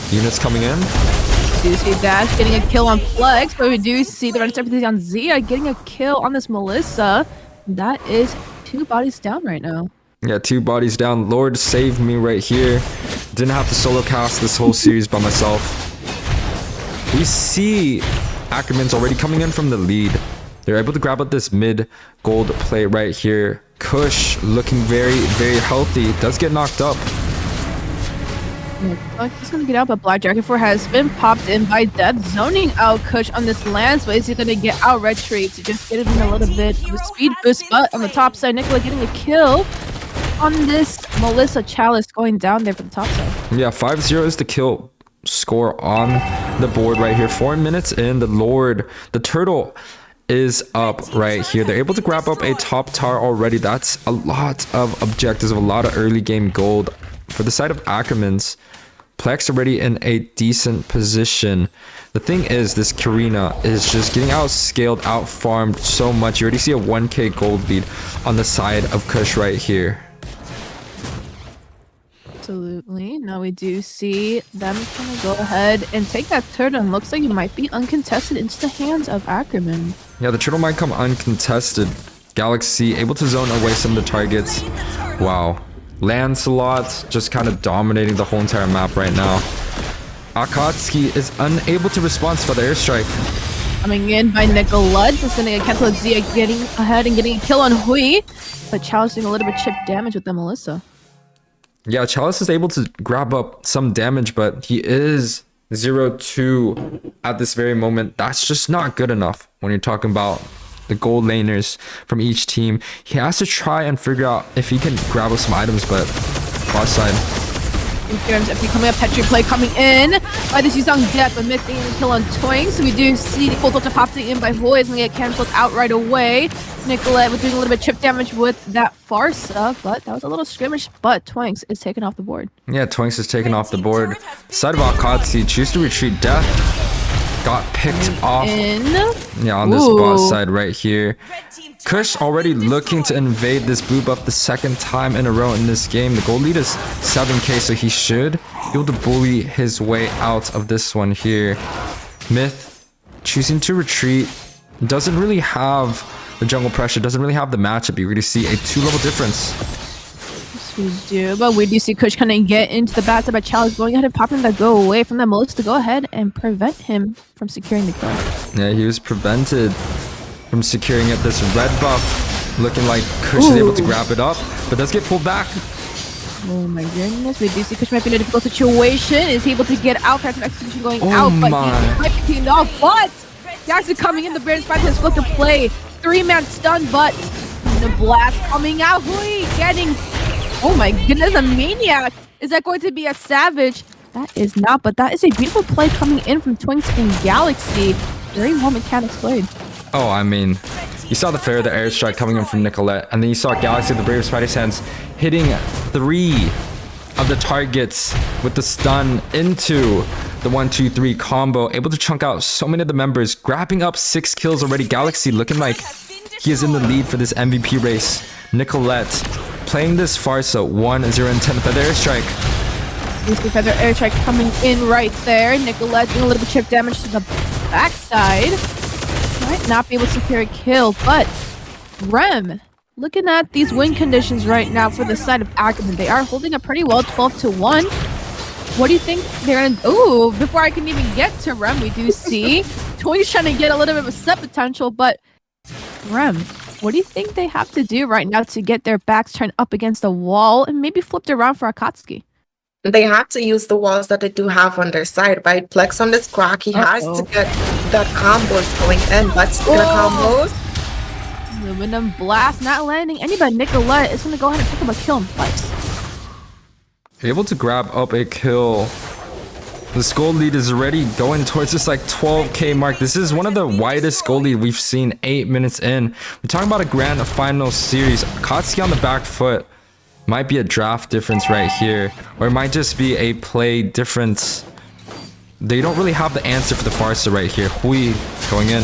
Eunice coming in. We do see Dash getting a kill on Flex, but we do see the register on Zia getting a kill on this Melissa. That is 2 bodies down right now. Yeah, 2 bodies down. Lord saved me right here. Didn't have to solo cast this whole series by myself. We see ACKERMAN's already coming in from the lead. They're able to grab up this mid gold plate right here. Kush looking very, very healthy. Does get knocked up. He's gonna get out, but Black Dragon 4 has been popped in by Death, zoning out Kush on this lance, but is he gonna get out retreat to just get him a little bit of a speed boost? But on the top side, Nicola getting a kill on this Melissa Chalice going down there for the top side. Yeah, 5-0 is the kill score on the board right here. 4 minutes in, the Lord, the turtle is up right here. They're able to grab up a top tower already. That's a lot of objectives, a lot of early game gold. For the side of ACKERMAN's, Plex already in a decent position. The thing is, this Karina is just getting outscaled, out-farmed so much. You already see a 1k gold lead on the side of Kush right here. Absolutely. Now we do see them gonna go ahead and take that turtle, and looks like it might be uncontested into the hands of ACKERMAN. Yeah, the turtle might come uncontested. Galaxy able to zone away some of the targets. Wow. Lancelot just kind of dominating the whole entire map right now. AKASUKI is unable to respond for the airstrike. Coming in by Nicolette, just gonna get cancelled. Zia getting ahead and getting a kill on Hui, but Chalice doing a little bit chip damage with the Melissa. Yeah, Chalice is able to grab up some damage, but he is 0-2 at this very moment. That's just not good enough when you're talking about the gold laners from each team. He has to try and figure out if he can grab up some items, but bot side. In terms of becoming a Petri play coming in by this Yuzong Death, but missing a kill on Toink. So we do see the full ultra popping in by Void, is gonna get cancelled out right away. Nicolette with doing a little bit of chip damage with that Farsa, but that was a little skirmish, but Twinks is taken off the board. Yeah, Twinks is taken off the board. Side of AKASUKI, choose to retreat. Death got picked off. Yeah, on this bot side right here. Kush already looking to invade this blue buff the 2nd time in a row in this game. The gold lead is 7k, so he should be able to bully his way out of this one here. Myth choosing to retreat. Doesn't really have the jungle pressure, doesn't really have the matchup. You really see a 2-level difference. Yes, we do, but we do see Kush kind of get into the bat by Chalice, going ahead and popping that go away from that Melissa to go ahead and prevent him from securing the kill. Yeah, he was prevented from securing it. This red buff looking like Kush is able to grab it up, but does get pulled back. Oh my goodness, we do see Kush might be in a difficult situation. Is he able to get out? Passive execution going Oh out, but my. he might be teamed off. But Jackson coming in, the Brand Spider has flipped a play. 3-man stun, but the blast coming out. YUWEI getting, oh my goodness, a maniac. Is that going to be a savage? That is not, but that is a beautiful play coming in from Twinks and Galaxy. Very well mechanics played. Oh, I mean, you saw the fair, the airstrike coming in from Nicolette, and then you saw Galaxy, the Brave Spider Sense, hitting 3 of the targets with the stun into the 1-2-3 combo, able to chunk out so many of the members, grabbing up 6 kills already. Galaxy looking like he is in the lead for this MVP race. Nicolette playing this Farsa 1-0-10 with the airstrike. Boosted Feather Airstrike coming in right there. Nicolette doing a little bit of chip damage to the backside. Might not be able to secure a kill, but Rem, looking at these win conditions right now for the side of ACKERMAN, they are holding up pretty well, 12-1. What do you think they're in? Ooh, before I can even get to Rem, we do see Toy's trying to get a little bit of a set potential, but Rem, what do you think they have to do right now to get their backs turned up against the wall and maybe flipped around for AKASUKI? They have to use the walls that they do have on their side, right? Plex on this crack, he has to get that combos going in. Let's get a combos. Aluminum Blast not landing anybody. Nicolette is going to go ahead and pick up a kill in place. Able to grab up a kill. The gold lead is already going towards this like 12k mark. This is one of the widest gold lead we've seen 8 minutes in. We're talking about a grand final series. AKASUKI on the back foot. Might be a draft difference right here, or it might just be a play difference. They don't really have the answer for the Farsa right here. YUWEI going in.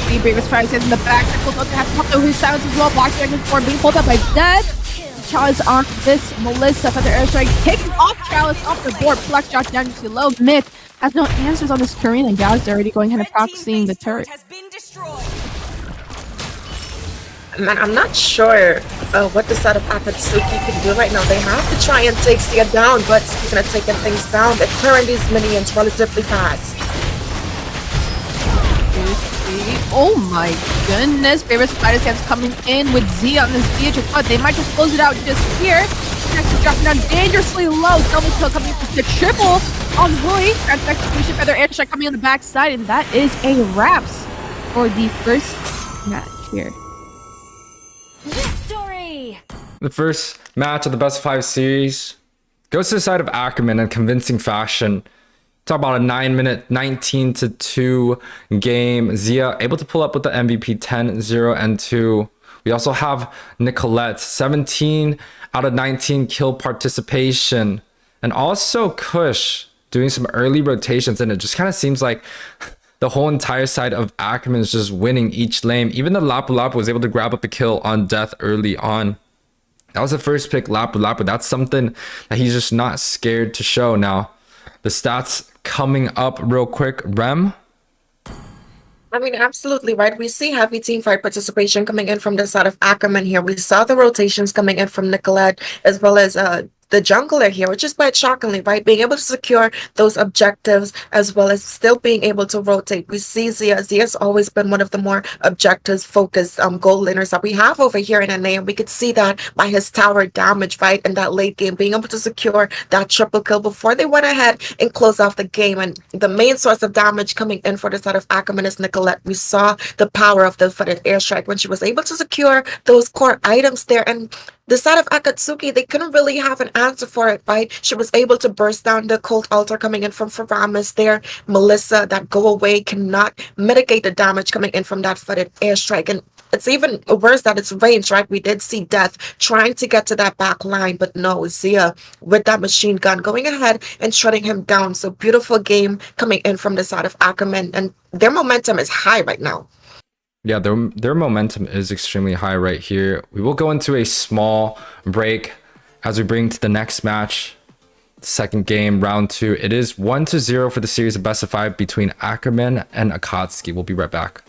The Bravest Fire in the back. Trickles out to have to help though. His silence as well. Block dragon for being pulled up by Dead. Chalice on this. Melissa for the airstrike. Taking off Chalice off the board. Flex shot down to low. Myth has no answers on this Karina. Galaxy already going ahead and proxying the turret. Man, I'm not sure what the side of AKASUKI can do right now. They have to try and take Sia down, but speaking of taking things down, they're clearing these minions relatively fast. Oh my goodness. Favorite Spider Sense coming in with Z on this Beatrix, but they might just close it out just here. Next dropping down dangerously low. Double kill coming in the triple on YUWEI. That's execution feather airstrike coming on the backside, and that is a wraps for the first match here. Victory! The first match of the best of 5 series goes to the side of ACKERMAN in convincing fashion. Talk about a 9-minute 19-2 game. Zia able to pull up with the MVP 10-0-2. We also have Nicolette 17 out of 19 kill participation, and also Kush doing some early rotations, and it just kind of seems like the whole entire side of ACKERMAN is just winning each lane. Even the Lapu Lapu was able to grab up a kill on Death early on. That was the first pick, Lapu Lapu. That's something that he's just not scared to show. Now, the stats coming up real quick. Rem? I mean, absolutely right. We see heavy team fight participation coming in from the side of ACKERMAN here. We saw the rotations coming in from Nicolette, as well as the jungler here, which is quite shockingly, right? Being able to secure those objectives, as well as still being able to rotate. We see Zia. Zia's always been one of the more objectives focused gold laners that we have over here in NA, and we could see that by his tower damage, right? In that late game, being able to secure that triple kill before they went ahead and close off the game. And the main source of damage coming in for the side of ACKERMAN is Nicolette. We saw the power of the footed airstrike when she was able to secure those core items there. And the side of AKASUKI, they couldn't really have an answer for it, right? She was able to burst down the cult altar coming in from Faramis there. Melissa, that go away, cannot mitigate the damage coming in from that footed airstrike. And it's even worse that it's range, right? We did see Death trying to get to that back line, but no, Zia with that machine gun going ahead and shutting him down. So beautiful game coming in from the side of ACKERMAN, and their momentum is high right now. Yeah, their momentum is extremely high right here. We will go into a small break as we bring to the next match. Second game, round 2. It is 1-0 for the series of best of 5 between ACKERMAN and AKASUKI. We'll be right back.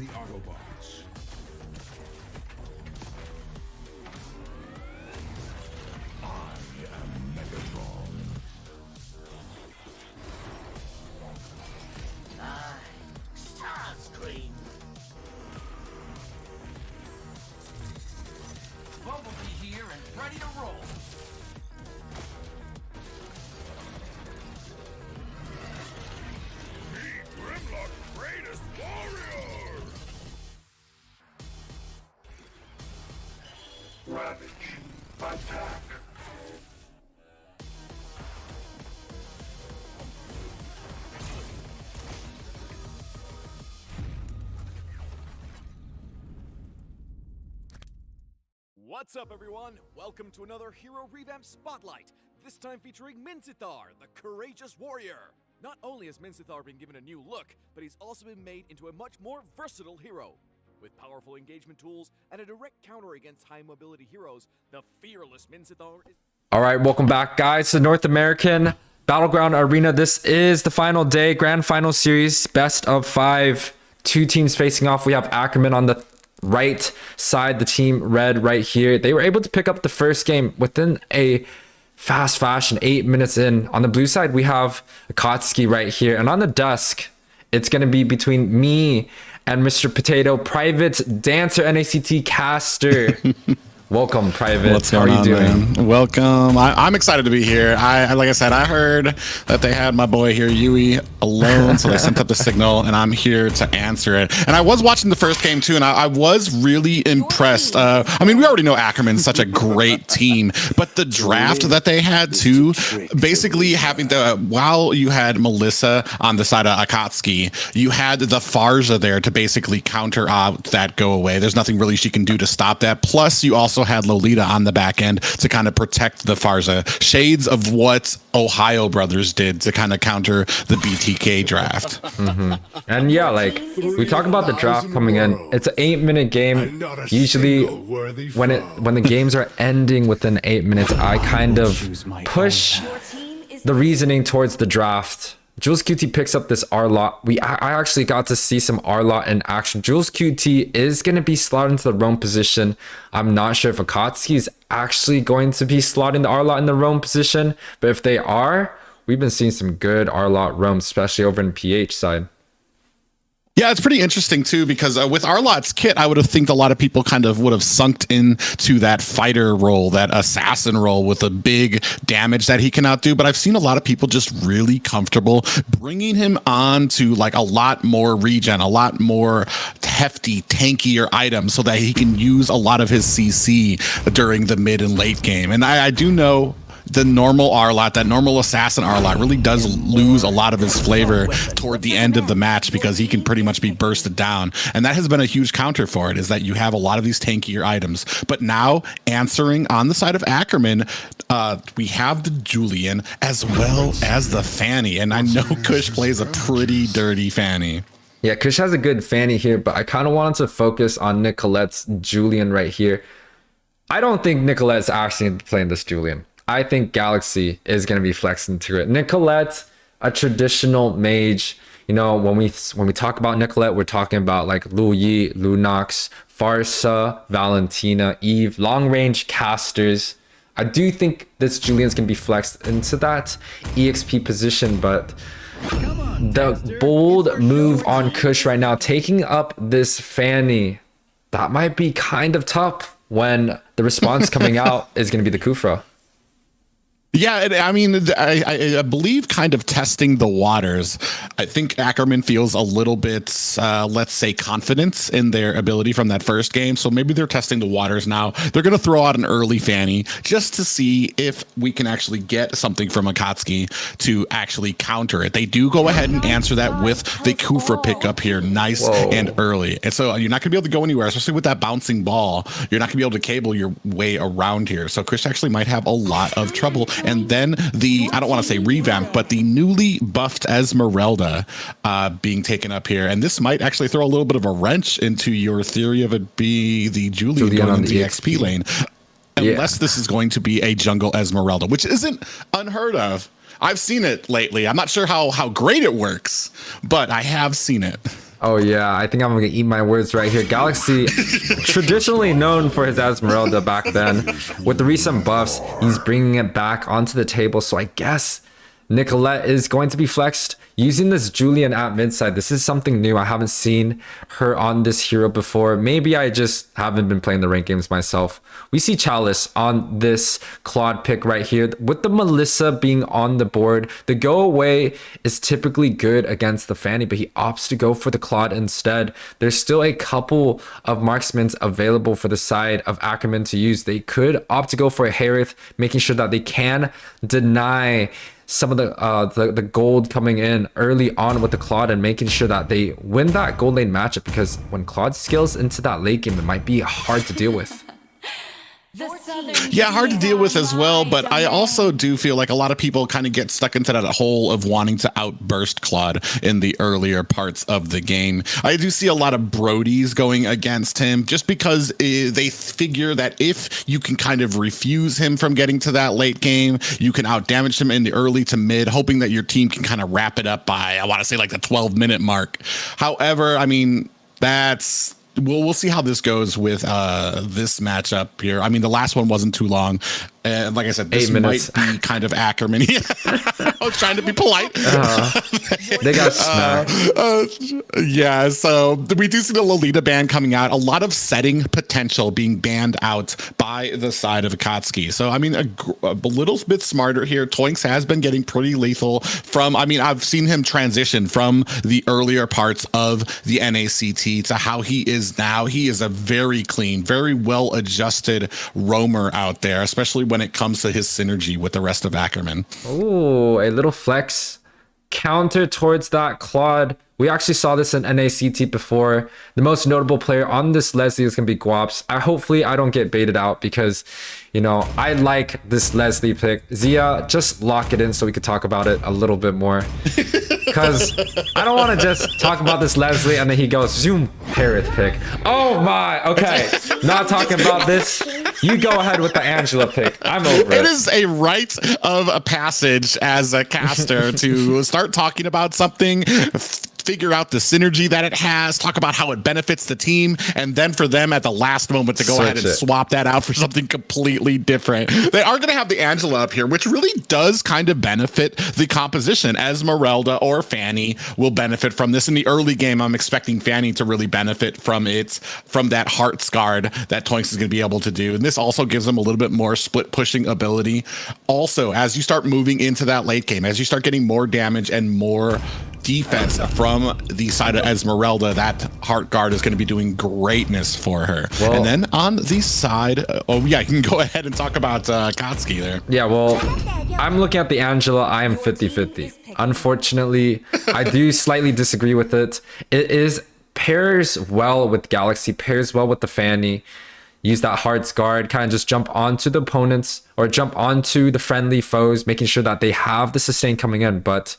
the Autobots. Bumblebee here and ready to roll. Grimlock's greatest warrior! Ravage. Attack. What's up, everyone? Welcome to another Hero Revamp Spotlight, this time featuring Minsithar, the Courageous Warrior. Not only has Minsithar been given a new look, but he's also been made into a much more versatile hero. With powerful engagement tools and a direct counter against high-mobility heroes, the fearless Minsithar is... All right, welcome back, guys, to the North American Battleground Arena. This is the final day, grand final series, best of 5. 2 teams facing off. We have ACKERMAN on the right side, the team red right here. They were able to pick up the first game within a fast fashion, 8 minutes in. On the blue side, we have AKASUKI right here. And on the desk, it's going to be between me and Mr. Potato, Private Dancer, NACT Caster. Welcome, Private. What's How are going you on, doing? man? Welcome. I'm excited to be here. Like I said, I heard that they had my boy here, YUWEI, alone, so they sent up the signal, and I'm here to answer it. And I was watching the first game too, and I was really impressed. I mean, we already know ACKERMAN's such a great team, but the draft that they had too, basically having while you had Melissa on the side of AKASUKI, you had the Farza there to basically counter out that go away. There's nothing really she can do to stop that. Plus, you also had Lolita on the back end to kind of protect the Farza. Shades of what Ohio Brothers did to kind of counter the BTK draft. And yeah, like we talk about the draft coming in, it's an 8-minute game. Usually when the games are ending within 8 minutes, I kind of push the reasoning towards the draft. Jules QT picks up this R-Lot. I actually got to see some R-Lot in action. Jules QT is going to be slotted into the roam position. I'm not sure if AKASUKI is actually going to be slotting the R-Lot in the roam position, but if they are, we've been seeing some good R-Lot roam, especially over in PH side. Yeah, it's pretty interesting too, because with Arlot's kit, I would have think a lot of people kind of would have sunk into that fighter role, that assassin role with a big damage that he cannot do. But I've seen a lot of people just really comfortable bringing him on to like a lot more regen, a lot more hefty, tankier items so that he can use a lot of his CC during the mid and late game. And I do know the normal R-Lot, that normal assassin R-Lot really does lose a lot of his flavor toward the end of the match because he can pretty much be bursted down. And that has been a huge counter for it, is that you have a lot of these tankier items. But now, answering on the side of ACKERMAN, we have the Julian as well as the Fanny. And I know Kush plays a pretty dirty Fanny. Yeah, Kush has a good Fanny here, but I kind of wanted to focus on Nicolette's Julian right here. I don't think Nicolette's actually playing this Julian. I think Galaxy is going to be flexing to it. Nicolette, a traditional mage. You know, when we talk about Nicolette, we're talking about like Lu Yi, Lunox, Farsa, Valentina, Eve, long range casters. I do think this Julian's going to be flexed into that EXP position, but the bold move on Kush right now, taking up this Fanny, that might be kind of tough when the response coming out is going to be the Kufra. Yeah, I mean, I believe kind of testing the waters. I think ACKERMAN feels a little bit, let's say, confidence in their ability from that first game. So maybe they're testing the waters now. They're going to throw out an early Fanny just to see if we can actually get something from AKASUKI to actually counter it. They do go ahead and answer that with the Kufra pickup here, nice and early. And so you're not going to be able to go anywhere, especially with that bouncing ball. You're not going to be able to cable your way around here. So Kush actually might have a lot of trouble. And then I don't want to say revamp, but the newly buffed Esmeralda being taken up here. And this might actually throw a little bit of a wrench into your theory of it being the Julian going in the XP lane. Unless this is going to be a jungle Esmeralda, which isn't unheard of. I've seen it lately. I'm not sure how great it works, but I have seen it. Oh yeah, I think I'm gonna eat my words right here. Galaxy, traditionally known for his Esmeralda back then, with the recent buffs, he's bringing it back onto the table. So I guess Nicolette is going to be flexed using this Julian at midside. This is something new. I haven't seen her on this hero before. Maybe I just haven't been playing the ranked games myself. We see Chalice on this Claude pick right here with the Melissa being on the board. The go away is typically good against the Fanny, but he opts to go for the Claude instead. There's still a couple of marksmen available for the side of ACKERMAN to use. They could opt to go for a Harith, making sure that they can deny some of the gold coming in early on with the Claude and making sure that they win that gold lane matchup, because when Claude scales into that late game, it might be hard to deal with. Yeah, hard to deal with as well, but I also do feel like a lot of people kind of get stuck into that hole of wanting to outburst Claude in the earlier parts of the game. I do see a lot of Brodies going against him just because they figure that if you can kind of refuse him from getting to that late game, you can outdamage him in the early to mid, hoping that your team can kind of wrap it up by, I want to say, like the 12-minute mark. However, I mean, that's... We'll see how this goes with this matchup here. I mean, the last one wasn't too long. And like I said, this might be kind of ACKERMAN. I was trying to be polite. They got smacked. Yeah, so we do see the Lolita ban coming out. A lot of setting potential being banned out by the side of AKASUKI. So, I mean, a little bit smarter here. Toinks has been getting pretty lethal from, I mean, I've seen him transition from the earlier parts of the NACT to how he is now. He is a very clean, very well-adjusted roamer out there, especially when it comes to his synergy with the rest of ACKERMAN. Oh, a little flex counter towards that Claude. We actually saw this in NACT before. The most notable player on this Leslie is going to be Guaps. Hopefully I don't get baited out because, you know, I like this Leslie pick. Zia, just lock it in so we could talk about it a little bit more. Because I don't want to just talk about this Leslie and then he goes, zoom, Harith pick. Oh my, okay. Not talking about this. You go ahead with the Angela pick. I'm over it. It is a rite of a passage as a caster to start talking about something, figure out the synergy that it has, talk about how it benefits the team, and then for them at the last moment to go ahead and swap that out for something completely different. They are going to have the Angela up here, which really does kind of benefit the composition. Esmeralda or Fanny will benefit from this. In the early game, I'm expecting Fanny to really benefit from that Heart's Guard that Toinks is going to be able to do. And this also gives them a little bit more split pushing ability. Also, as you start moving into that late game, as you start getting more damage and more defense from the side of Esmeralda, that Heart Guard is going to be doing greatness for her. Well, and then on the side, oh yeah, you can go ahead and talk about AKASUKI there. Yeah, well, I'm looking at the Angela. I am 50-50. Unfortunately, I do slightly disagree with it. It is pairs well with Galaxy, pairs well with the Fanny. Use that Heart's Guard, kind of just jump onto the opponents or jump onto the friendly foes, making sure that they have the sustain coming in. But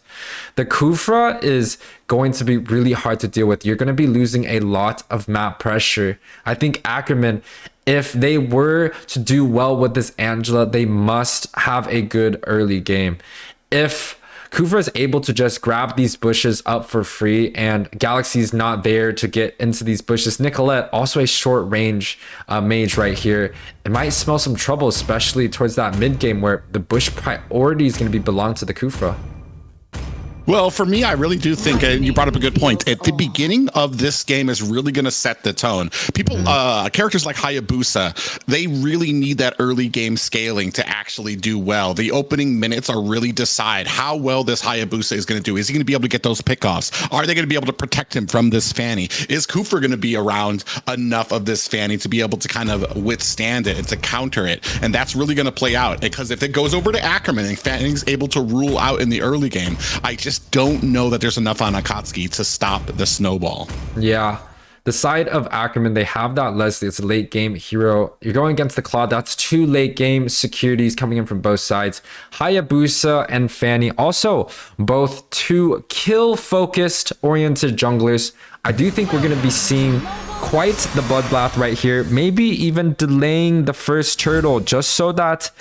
the Kufra is going to be really hard to deal with. You're going to be losing a lot of map pressure. I think ACKERMAN, if they were to do well with this Angela, they must have a good early game. If Kufra is able to just grab these bushes up for free and Galaxy's not there to get into these bushes. Nicolette, also a short range mage right here. It might smell some trouble, especially towards that mid game where the bush priority is going to be belong to the Kufra. Well, for me, I really do think, and you brought up a good point, at the beginning of this game is really going to set the tone. People, characters like Hayabusa, they really need that early game scaling to actually do well. The opening minutes are really decide how well this Hayabusa is going to do. Is he going to be able to get those pickoffs? Are they going to be able to protect him from this Fanny? Is Kufra going to be around enough of this Fanny to be able to kind of withstand it and to counter it? And that's really going to play out, because if it goes over to ACKERMAN and Fanny's able to rule out in the early game, I just don't know that there's enough on AKASUKI to stop the snowball. Yeah. The side of ACKERMAN, they have that Leslie. It's a late game hero. You're going against the Claude. That's two late game securities coming in from both sides. Hayabusa and Fanny, also both two kill focused oriented junglers. I do think we're going to be seeing quite the bloodbath right here. Maybe even delaying the first turtle just so that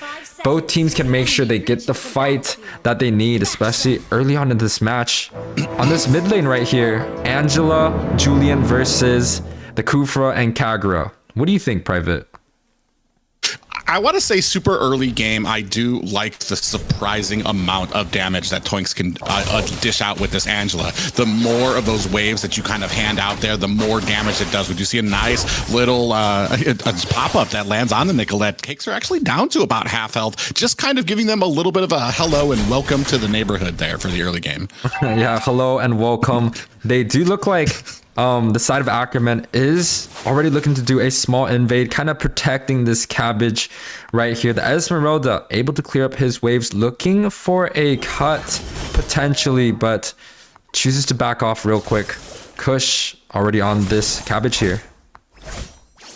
both teams can make sure they get the fight that they need, especially early on in this match. On this mid lane right here, Angela, Julian versus the Kufra and Kagura. What do you think, Private? I want to say super early game. I do like the surprising amount of damage that Toinks can dish out with this Angela. The more of those waves that you kind of hand out there, the more damage it does. We do see a nice little pop-up that lands on the Nicolette. Takes her actually down to about half health, just kind of giving them a little bit of a hello and welcome to the neighborhood there for the early game. Yeah, hello and welcome. They do look like the side of ACKERMAN is already looking to do a small invade, kind of protecting this cabbage right here. The Esmeralda able to clear up his waves, looking for a cut potentially, but chooses to back off real quick. Kush already on this cabbage here.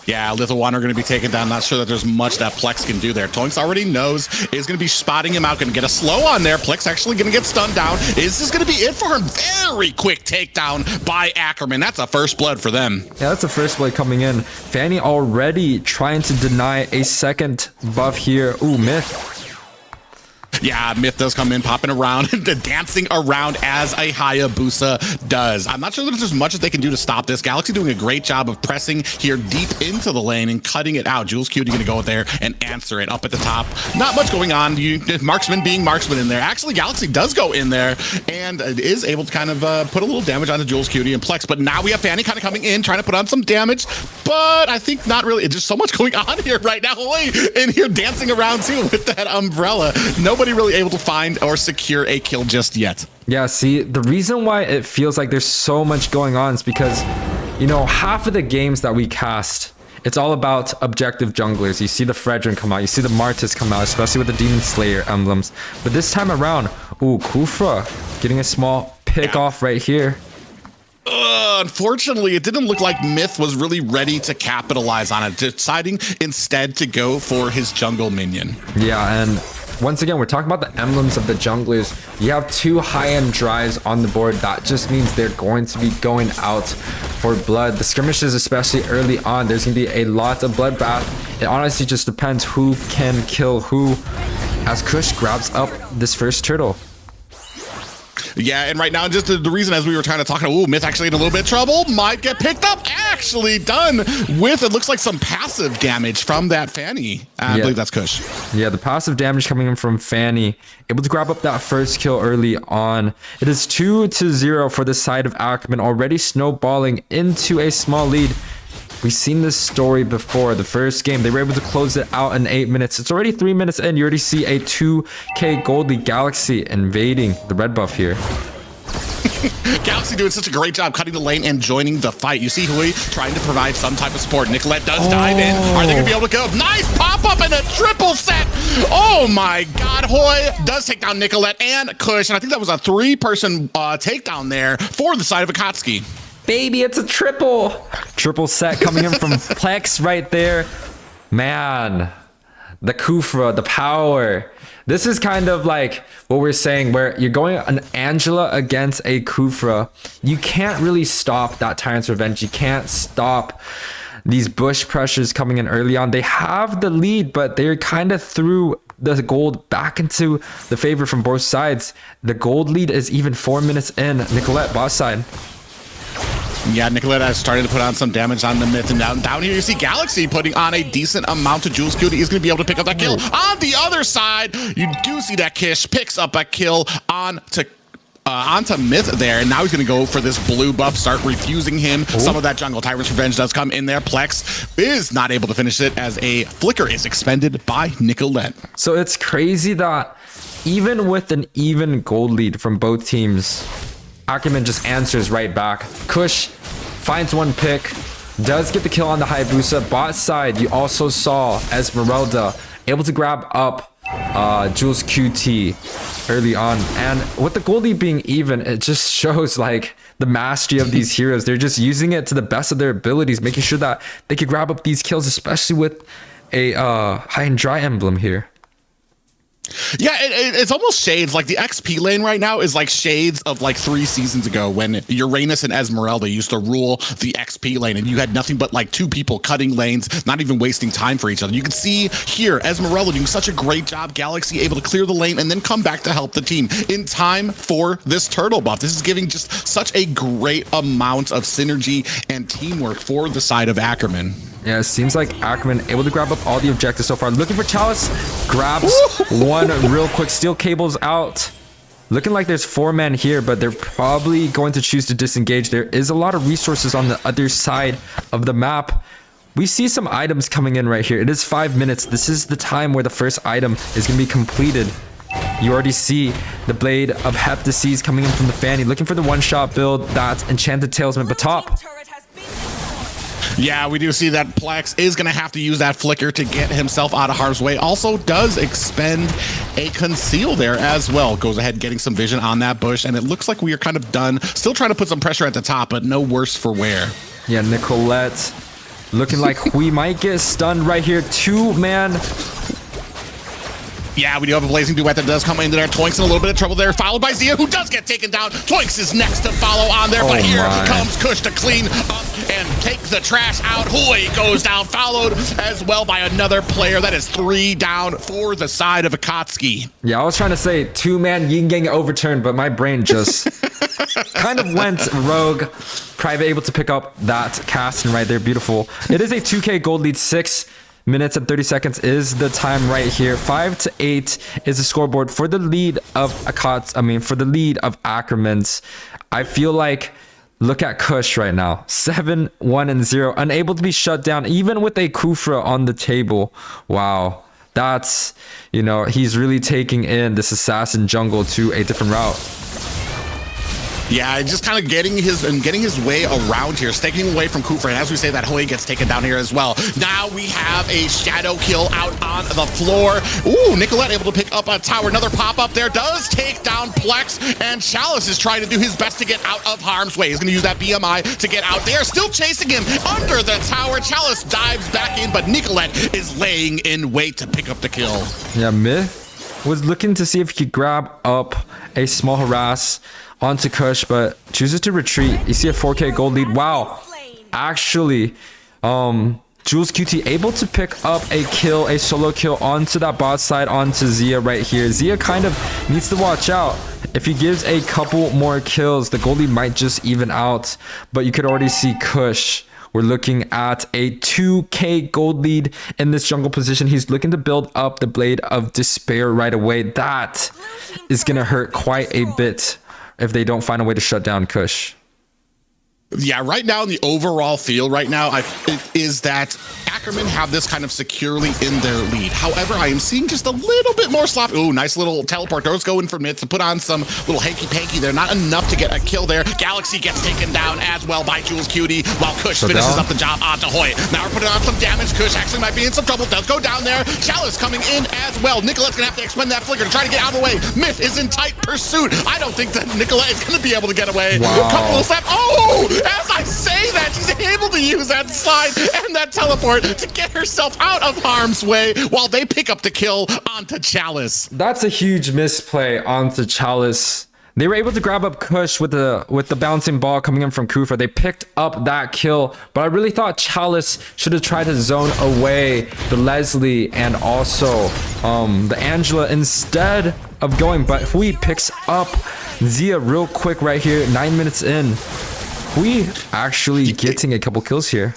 Yeah, Little One are going to be taken down. Not sure that there's much that Plex can do there. Toinks already knows is going to be spotting him out. Going to get a slow on there. Plex actually going to get stunned down. Is this going to be it for him? Very quick takedown by ACKERMAN. That's a first blood for them. Yeah, that's a first blood coming in. Fanny already trying to deny a second buff here. Ooh, Myth. Yeah, Myth does come in, popping around, dancing around as a Hayabusa does. I'm not sure that there's much that they can do to stop this. Galaxy doing a great job of pressing here deep into the lane and cutting it out. Jules Cutie going to go there and answer it up at the top. Not much going on. Marksman being marksman in there. Actually, Galaxy does go in there and is able to kind of put a little damage onto Jules Cutie and Plex. But now we have Fanny kind of coming in, trying to put on some damage. But I think not really. There's so much going on here right now. In here dancing around too with that umbrella. Nobody really able to find or secure a kill just yet. Yeah, see, the reason why it feels like there's so much going on is because, you know, half of the games that we cast, it's all about objective junglers. You see the Fredrin come out, you see the Martis come out, especially with the Demon Slayer emblems. But this time around, ooh, Kufra getting a small pick off right here. Unfortunately, it didn't look like Myth was really ready to capitalize on it, deciding instead to go for his jungle minion. Yeah, and once again, we're talking about the emblems of the junglers. You have two high-end drives on the board. That just means they're going to be going out for blood. The skirmishes, especially early on, there's going to be a lot of bloodbath. It honestly just depends who can kill who as Kush grabs up this first turtle. Yeah, and right now, just the reason as we were trying to talk, Myth actually in a little bit of trouble, might get picked up. Actually done with, it looks like some passive damage from that Fanny. I believe that's Kush. Yeah, the passive damage coming in from Fanny. Able to grab up that first kill early on. It is 2-0 for the side of ACKERMAN, already snowballing into a small lead. We've seen this story before. The first game, they were able to close it out in 8 minutes. It's already 3 minutes in. You already see a 2K Gold League Galaxy invading the red buff here. Galaxy doing such a great job cutting the lane and joining the fight. You see YUWEI trying to provide some type of support. Nicolette does dive in. Are they going to be able to go? Nice pop-up and a triple set. Oh my God. Hoy does take down Nicolette and Kush. And I think that was a 3-person takedown there for the side of AKASUKI. Baby, it's a triple set coming in from Plex right there. Man, the Kufra, the power. This is kind of like what we're saying, where you're going an Angela against a Kufra. You can't really stop that Tyrant's Revenge. You can't stop these bush pressures coming in early on. They have the lead, but they're kind of threw the gold back into the favor from both sides. The gold lead is even 4 minutes in. Nicolette, boss side. Yeah, Nicolette has started to put on some damage on the Myth, and down here you see Galaxy putting on a decent amount to Jules Cutie. He's going to be able to pick up that kill. On the other side, you do see that Kish picks up a kill onto Myth there, and now he's going to go for this blue buff, start refusing him some of that jungle. Tyrant's Revenge does come in there. Plex is not able to finish it as a flicker is expended by Nicolette. So it's crazy that even with an even gold lead from both teams, ACKERMAN just answers right back. Kush finds one pick, does get the kill on the Hayabusa. Bot side, you also saw Esmeralda able to grab up Jules QT early on. And with the gold lead being even, it just shows like the mastery of these heroes. They're just using it to the best of their abilities, making sure that they could grab up these kills, especially with a high and dry emblem here. Yeah, it's almost shades. Like the XP lane right now is like shades of like 3 seasons ago when Uranus and Esmeralda used to rule the XP lane, and you had nothing but like 2 people cutting lanes, not even wasting time for each other. You can see here Esmeralda doing such a great job, Galaxy able to clear the lane and then come back to help the team in time for this turtle buff. This is giving just such a great amount of synergy and teamwork for the side of ACKERMAN. Yeah, it seems like ACKERMAN able to grab up all the objectives so far. Looking for Chalice, grabs one real quick. Steel cables out. Looking like there's 4 men here, but they're probably going to choose to disengage. There is a lot of resources on the other side of the map. We see some items coming in right here. It is 5 minutes. This is the time where the first item is going to be completed. You already see the Blade of Heptases coming in from the Fanny. Looking for the one-shot build. That's Enchanted Talisman. But top. Yeah, we do see that Plex is going to have to use that flicker to get himself out of harm's way. Also does expend a conceal there as well. Goes ahead getting some vision on that bush, and it looks like we are kind of done. Still trying to put some pressure at the top, but no worse for wear. Yeah, Nicolette looking like we might get stunned right here. 2-man. Yeah, we do have a Blazing Duet that does come into there. Toinks in a little bit of trouble there, followed by Zia, who does get taken down. Toinks is next to follow on there, but here comes Kush to clean up and take the trash out. YUWEI goes down, followed as well by another player. That is 3 down for the side of AKASUKI. Yeah, I was trying to say 2-man yin gang overturned, but my brain just kind of went rogue. Private able to pick up that casting right there. Beautiful. It is a 2K gold lead. 6 minutes and 30 seconds is the time right here. 5 to 8 is the scoreboard for the lead of for the lead of ACKERMAN's. I feel like, look at Kush right now. 7-1-0, unable to be shut down even with a Kufra on the table. Wow, that's, you know, he's really taking in this assassin jungle to a different route. Yeah, just kind of getting his way around here, taking away from Kufra. And as we say that, YUWEI gets taken down here as well. Now we have a shadow kill out on the floor. Ooh, Nicolette able to pick up a tower. Another pop-up there does take down Plex, and Chalice is trying to do his best to get out of harm's way. He's going to use that BMI to get out. They are still chasing him under the tower. Chalice dives back in, but Nicolette is laying in wait to pick up the kill. Yeah, Myth was looking to see if he could grab up a small harass onto Kush, but chooses to retreat. You see a 4K gold lead. Wow, actually Jules QT able to pick up a kill, a solo kill onto that bot side, onto Zia right here. Zia kind of needs to watch out. If he gives a couple more kills, the gold lead might just even out, but you could already see Kush. We're looking at a 2K gold lead in this jungle position. He's looking to build up the Blade of Despair right away. That is going to hurt quite a bit if they don't find a way to shut down Kush. Yeah, right now in the overall feel right now is that ACKERMAN have this kind of securely in their lead. However, I am seeing just a little bit more slop. Ooh, nice little teleport. Those go in for mid to put on some little hanky-panky there. Not enough to get a kill there. Galaxy gets taken down as well by Jules Cutie while Kush finishes up the job onto YUWEI. Now we're putting on some damage. Kush actually might be in some trouble. Does go down there. Chalice coming in as well. Nicolette's going to have to expend that flicker to try to get out of the way. Myth is in tight pursuit. I don't think that Nicolette is going to be able to get away. Wow. Couple of steps. Oh! As I say that, she's able to use that slide and that teleport to get herself out of harm's way while they pick up the kill onto Chalice. That's a huge misplay onto Chalice. They were able to grab up Kush with the bouncing ball coming in from Kufra. They picked up that kill, but I really thought Chalice should have tried to zone away the Leslie and also the Angela instead of going. But YUWEI picks up Zia real quick right here, 9 minutes in. YUWEI actually getting a couple kills here.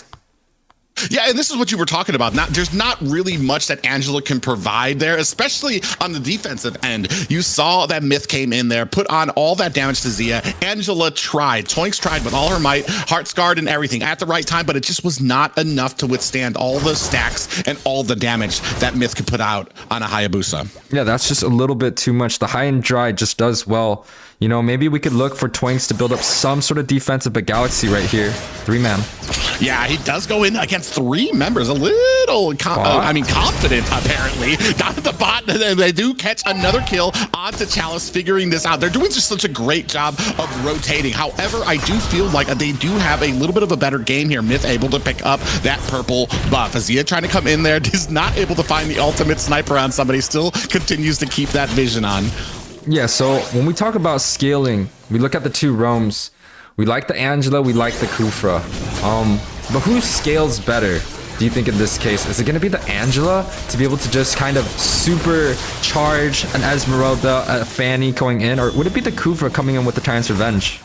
Yeah, and this is what you were talking about. There's not really much that Angela can provide there, especially on the defensive end. You saw that Myth came in there, put on all that damage to Zia. Angela tried. Toinks tried with all her might, heart scarred and everything at the right time, but it just was not enough to withstand all the stacks and all the damage that Myth could put out on a Hayabusa. Yeah, that's just a little bit too much. The high and dry just does well. You know, maybe we could look for Twinks to build up some sort of defensive, but Galaxy right here, 3-man. Yeah, he does go in against 3 members. A little, confident, apparently. Down at the bot, they do catch another kill onto Chalice, figuring this out. They're doing just such a great job of rotating. However, I do feel like they do have a little bit of a better game here. Myth able to pick up that purple buff. Azia trying to come in there, is not able to find the ultimate sniper on somebody, still continues to keep that vision on. Yeah, so when we talk about scaling, we look at the 2 roams. We like the Angela, we like the Kufra. But who scales better, do you think, in this case? Is it going to be the Angela to be able to just kind of super charge an Esmeralda, a Fanny going in? Or would it be the Kufra coming in with the Tyrant's Revenge?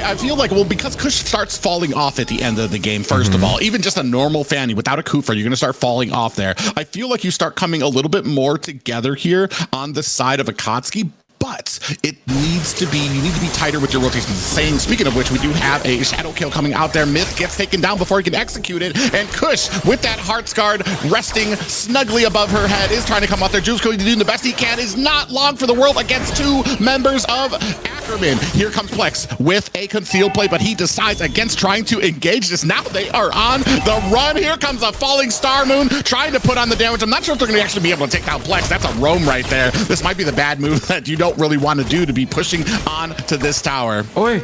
I feel like, well, because Kush starts falling off at the end of the game, first of all, even just a normal Fanny without a Kufra, you're going to start falling off there. I feel like you start coming a little bit more together here on the side of AKASUKI. But it needs to be, you need to be tighter with your rotations. Speaking of which, we do have a shadow kill coming out there. Myth gets taken down before he can execute it. And Kush, with that Heart's Guard resting snugly above her head, is trying to come out there. Jules Cody doing the best he can. Is not long for the world against 2 members of ACKERMAN. Here comes Plex with a concealed play, but he decides against trying to engage this. Now they are on the run. Here comes a falling Star Moon trying to put on the damage. I'm not sure if they're going to actually be able to take down Plex. That's a roam right there. This might be the bad move that you don't really want to do, to be pushing on to this tower. Oi!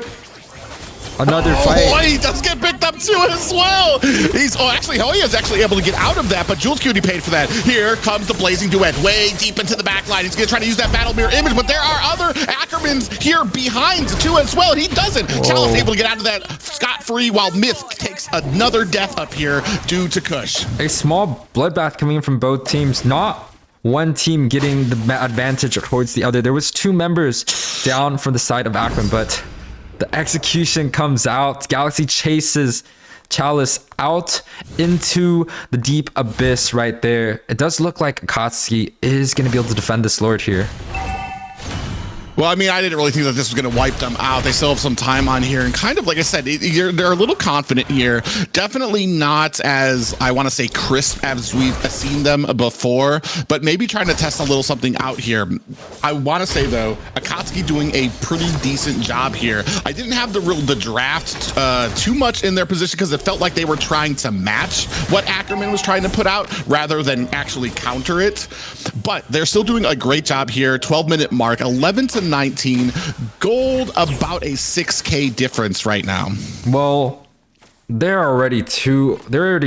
Another fight. Oh, he does get picked up too as well. Actually, Hoya is actually able to get out of that, but Jules Cutie paid for that. Here comes the blazing duet, way deep into the back line. He's gonna try to use that battle mirror image, but there are other ACKERMANs here behind too as well. He doesn't. Chalice able to get out of that scot-free, while Myth takes another death up here due to Kush. A small bloodbath coming in from both teams. Not one team getting the advantage towards the other. There was 2 members down from the side of ACKERMAN, but the execution comes out. Galaxy chases Chalice out into the deep abyss right there. It does look like AKASUKI is going to be able to defend this Lord here. Well, I mean, I didn't really think that this was going to wipe them out. They still have some time on here. And kind of, like I said, they're a little confident here. Definitely not as, I want to say, crisp as we've seen them before. But maybe trying to test a little something out here. I want to say, though, AKASUKI doing a pretty decent job here. I didn't have the draft too much in their position because it felt like they were trying to match what ACKERMAN was trying to put out rather than actually counter it. But they're still doing a great job here. 12-minute mark, 11-19, gold, about a 6K difference right now. Well, they're already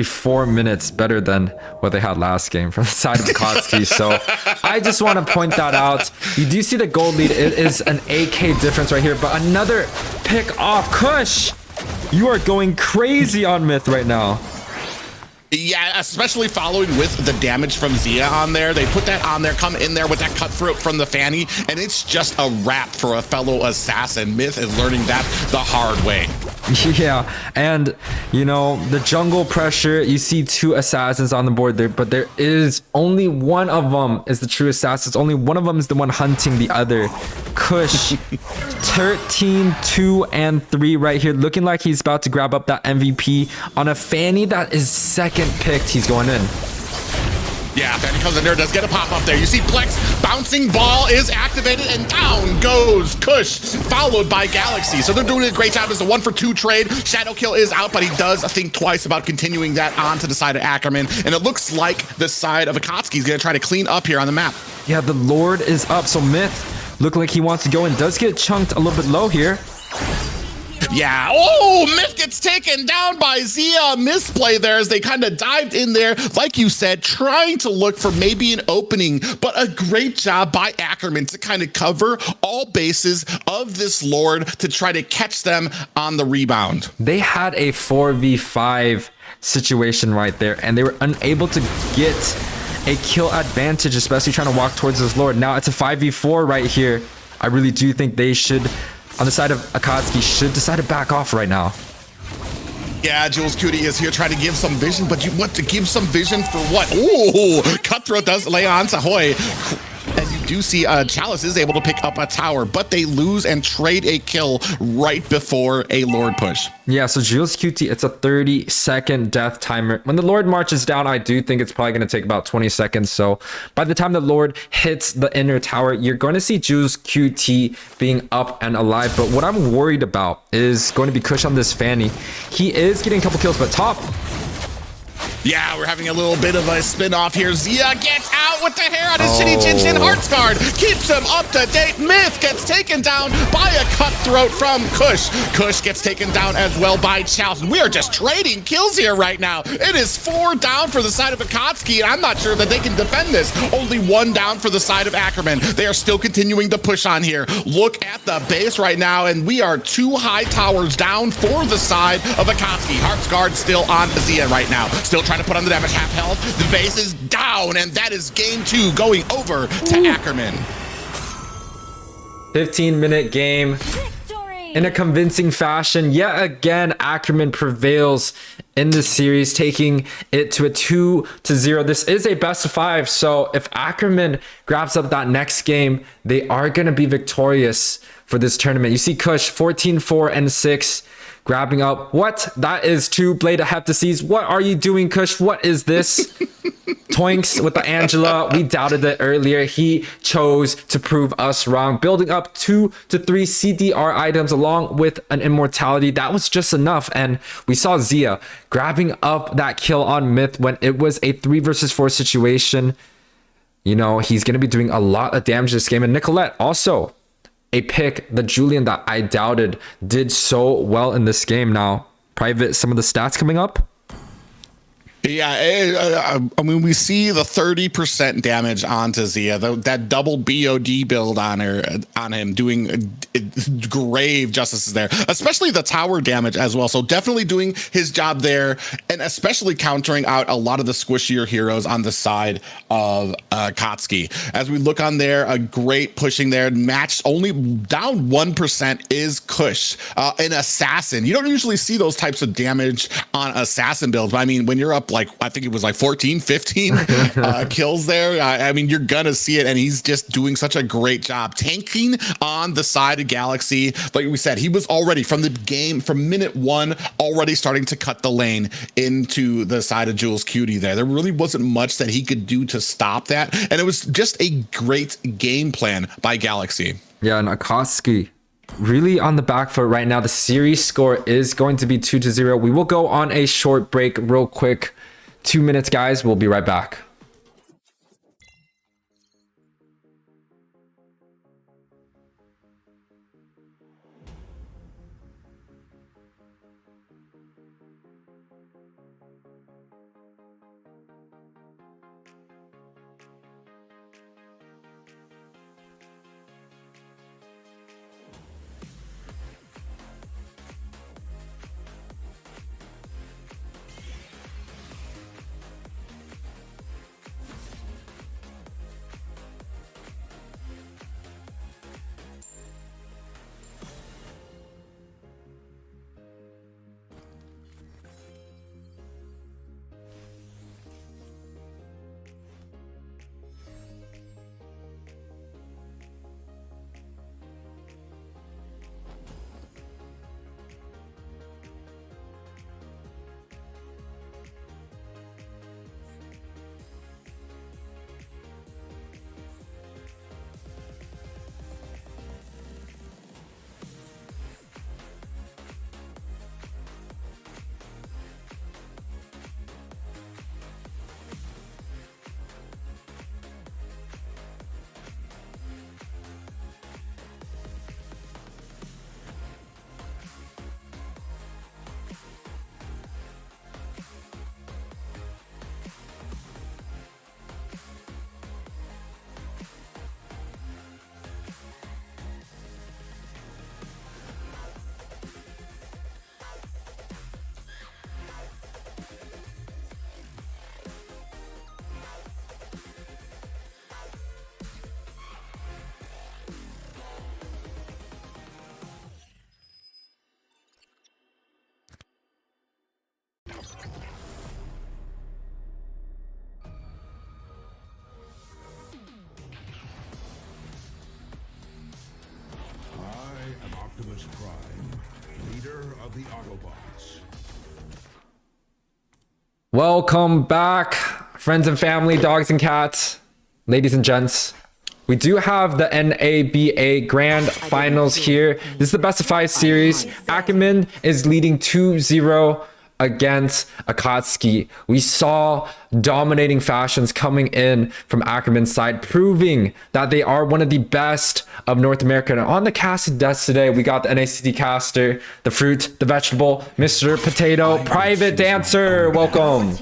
4 minutes better than what they had last game from the side of AKASUKI. So I just want to point that out. You do see the gold lead. It is an 8K difference right here, but another pick off. Kush, you are going crazy on Myth right now. Yeah, especially following with the damage from Zia on there. They put that on there, come in there with that cutthroat from the Fanny, and it's just a wrap for a fellow assassin. Myth is learning that the hard way. Yeah, and you know, the jungle pressure, you see 2 assassins on the board there, but there is only one of them is the true assassin. Only one of them is the one hunting the other. Kush, 13, 2, and 3 right here, looking like he's about to grab up that MVP on a Fanny that is second picked. He's going in. Yeah, Fanny comes in there, does get a pop up there. You see Plex, bouncing ball is activated, and down goes Kush, followed by Galaxy. So they're doing a great job. It's a 1-for-2 trade. Shadow kill is out, but he does think twice about continuing that onto the side of ACKERMAN. And it looks like the side of AKASUKI is going to try to clean up here on the map. Yeah, the Lord is up. So Myth look like he wants to go and does get chunked a little bit low here. Yeah. Oh, Myth gets taken down by Zia. Misplay there as they kind of dived in there, like you said, trying to look for maybe an opening, but a great job by ACKERMAN to kind of cover all bases of this Lord to try to catch them on the rebound. They had a 4v5 situation right there, and they were unable to get a kill advantage, especially trying to walk towards this Lord. Now it's a 5v4 right here. I really do think they should, on the side of AKASUKI, should decide to back off right now. Yeah, Jules Cutie is here trying to give some vision, but you want to give some vision for what? Ooh, Cutthroat does lay on Sahoy. And you do see Chalice is able to pick up a tower, but they lose and trade a kill right before a Lord push. Yeah, so Jules QT, it's a 30-second death timer. When the Lord marches down, I do think it's probably going to take about 20 seconds. So by the time the Lord hits the inner tower, you're going to see Jules QT being up and alive. But what I'm worried about is going to be Kush on this Fanny. He is getting a couple kills, but top. Yeah, we're having a little bit of a spin-off here. Zia gets out with the hair on his chinny chin chin hearts guard. Keeps him up to date. Myth gets taken down by a cutthroat from Kush. Kush gets taken down as well by Chalice. We are just trading kills here right now. It is 4 down for the side of AKASUKI, and I'm not sure that they can defend this. Only 1 down for the side of ACKERMAN. They are still continuing to push on here. Look at the base right now, and we are 2 high towers down for the side of AKASUKI. Hearts guard still on Zia right now. Still trying to put on the damage, half health. The base is down, and that is game 2 going over to ACKERMAN. 15-minute game in a convincing fashion. Yet again, ACKERMAN prevails in this series, taking it to a 2-0. This is a best of 5, so if ACKERMAN grabs up that next game, they are going to be victorious for this tournament. You see Kush 14-4-6 grabbing up. What? That is 2 Blade of Heptases. What are you doing, Kush? What is this? Toinks with the Angela. We doubted it earlier. He chose to prove us wrong. Building up 2 to 3 CDR items along with an immortality. That was just enough. And we saw Zia grabbing up that kill on Myth when it was a 3 versus 4 situation. You know, he's going to be doing a lot of damage this game. And Nicolette also a pick, the Julian that I doubted did so well in this game. Now, Private, some of the stats coming up. Yeah, I mean, we see the 30% damage onto Zia, that double BOD build on him, doing grave justices there, especially the tower damage as well. So definitely doing his job there, and especially countering out a lot of the squishier heroes on the side of AKASUKI. As we look on there, a great pushing there. Match only down 1% is Kush, an assassin. You don't usually see those types of damage on assassin builds, but I mean, when you're up like, I think it was like 14, 15 kills there. I mean, you're gonna see it, and he's just doing such a great job tanking on the side of Galaxy. Like we said, he was already from the game, from minute 1, already starting to cut the lane into the side of Jules Cutie there. There really wasn't much that he could do to stop that, and it was just a great game plan by Galaxy. Yeah, and AKASUKI really on the back foot right now. The series score is going to be 2-0. We will go on a short break real quick. 2 minutes, guys. We'll be right back. the Autobots. Welcome back, friends and family, dogs and cats, ladies and gents. We do have the NABA Grand Finals here. This is the best of 5 series. ACKERMAN is leading 2-0 against AKASUKI. We saw dominating fashions coming in from ACKERMAN's side, proving that they are one of the best of North America. And on the casting desk today, we got the NACD caster, the fruit, the vegetable, Mr. Potato, Private Dancer. Welcome.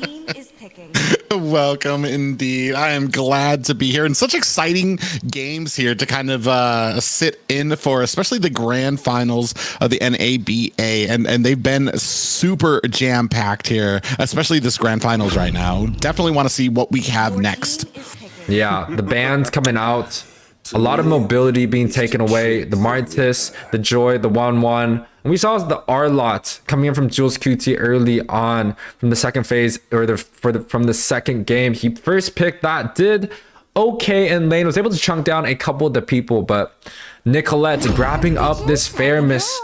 Welcome indeed. I am glad to be here, and such exciting games here to kind of sit in for, especially the grand finals of the NABA, and they've been super jam-packed here, especially this grand finals right now. Definitely want to see what we have next. Yeah, the band's coming out. A lot of mobility being taken away. The Martis, the Joy, the 1-1. And we saw the R-Lot coming in from Jules QT early on from the second phase, or from the second game. He first picked that, did okay in lane, was able to chunk down a couple of the people, but Nicolette grabbing up this Fairness.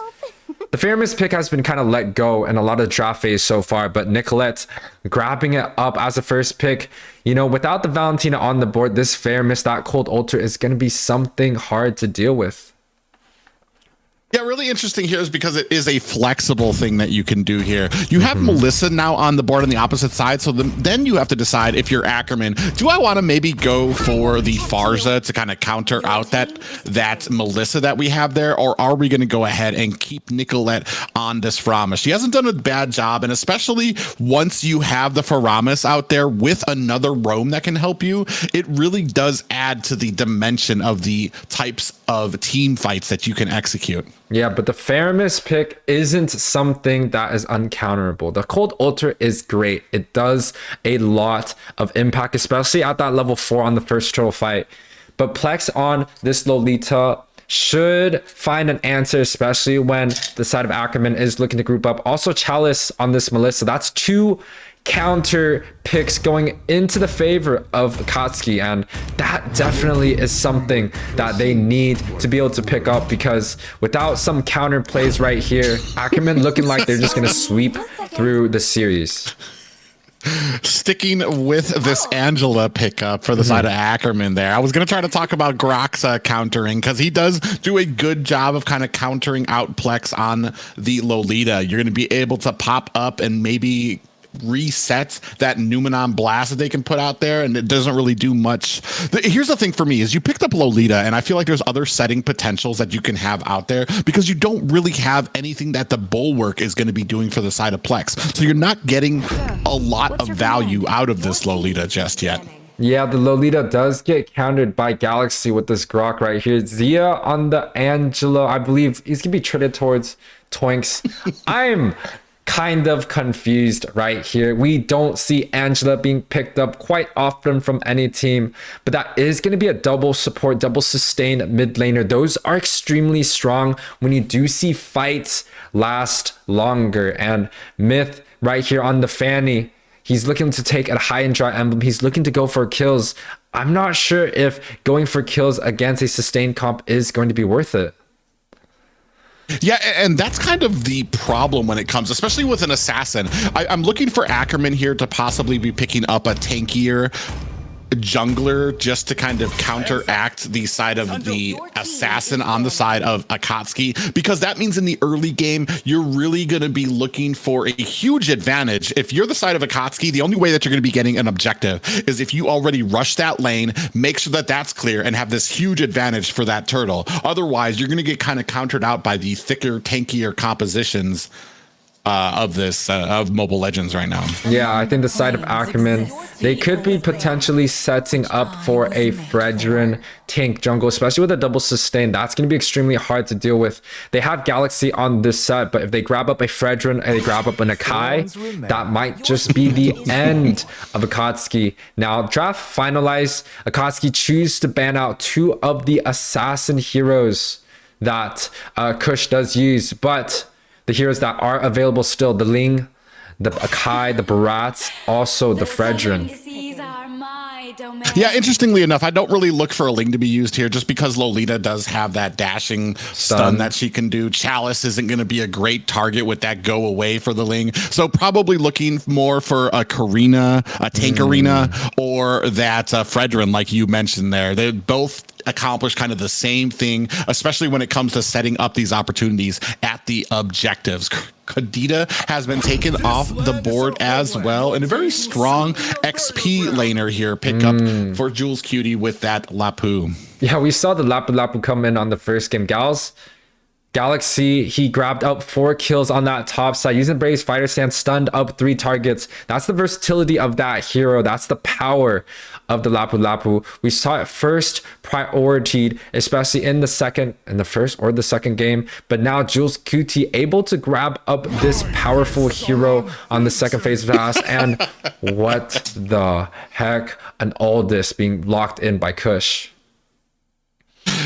The Fairness pick has been kind of let go in a lot of draft phase so far, but Nicolette grabbing it up as the first pick. You know, without the Valentina on the board, this Fairness, that Cold Ultra is going to be something hard to deal with. Yeah, really interesting here is because it is a flexible thing that you can do here. You have Melissa now on the board on the opposite side, so then you have to decide, if you're ACKERMAN, do I want to maybe go for the Farza to kind of counter out that Melissa that we have there, or are we going to go ahead and keep Nicolette on this Faramis? She hasn't done a bad job, and especially once you have the Faramis out there with another roam that can help you, it really does add to the dimension of the types of team fights that you can execute. Yeah, but the Faramis pick isn't something that is uncounterable. The Cold Ultra is great. It does a lot of impact, especially at that level 4 on the first turtle fight. But Plex on this Lolita should find an answer, especially when the side of ACKERMAN is looking to group up. Also Chalice on this Melissa. That's 2 counter picks going into the favor of AKASUKI, and that definitely is something that they need to be able to pick up, because without some counter plays right here, ACKERMAN looking like they're just going to sweep through the series. Sticking with this Angela pickup for the side of ACKERMAN there. I was going to try to talk about Groxa countering, because he does do a good job of kind of countering out Plex on the Lolita. You're going to be able to pop up and maybe reset that Numenon blast that they can put out there, and it doesn't really do much. Here's the thing for me is you picked up Lolita, and I feel like there's other setting potentials that you can have out there, because you don't really have anything that the Bulwark is going to be doing for the side of Plex, so you're not getting a lot of value out of this Lolita just yet. Yeah, the Lolita does get countered by Galaxy with this Grok right here. Zia on the Angela, I believe he's gonna be traded towards Toinks. I'm kind of confused right here. We don't see Angela being picked up quite often from any team, but that is going to be a double support, double sustained mid laner. Those are extremely strong when you do see fights last longer. And Myth right here on the Fanny, he's looking to take a high and dry emblem. He's looking to go for kills. I'm not sure if going for kills against a sustained comp is going to be worth it. Yeah, and that's kind of the problem when it comes, especially with an assassin. I'm looking for ACKERMAN here to possibly be picking up a tankier jungler just to kind of counteract the side of the assassin on the side of AKASUKI, because that means in the early game you're really going to be looking for a huge advantage. If you're the side of AKASUKI, the only way that you're going to be getting an objective is if you already rush that lane, make sure that that's clear, and have this huge advantage for that turtle. Otherwise you're going to get kind of countered out by the thicker, tankier compositions of Mobile Legends right now. Yeah, I think the side of ACKERMAN, they could be potentially setting up for a Fredrin tank jungle, especially with a double sustain. That's going to be extremely hard to deal with. They have Galaxy on this set, but if they grab up a Fredrin and they grab up an Akai, that might just be the end of AKASUKI. Now, draft finalized. AKASUKI choose to ban out 2 of the assassin heroes that Kush does use, but the heroes that are available still, the Ling, the Akai, the Barats, also the Fredrin. domain. Yeah, interestingly enough, I don't really look for a Ling to be used here just because Lolita does have that dashing stun that she can do. Chalice isn't going to be a great target with that go away for the Ling. So probably looking more for a Karina, a Tankarina, or that Fredrin, like you mentioned there. They both accomplish kind of the same thing, especially when it comes to setting up these opportunities at the objectives. Kadita has been taken off the board as well, and a very strong XP laner here pick up for Jules Cutie with that Lapu. Yeah, we saw the Lapu Lapu come in on the first game. Galaxy, he grabbed up 4 kills on that top side using Brave's fighter stance, stunned up 3 targets. That's the versatility of that hero. That's the power of the Lapu Lapu. We saw it first prioritied, especially in the first or the second game. But now Jules Cutie able to grab up this powerful hero on the second phase of Fast. And what the heck? And all this being locked in by Kush.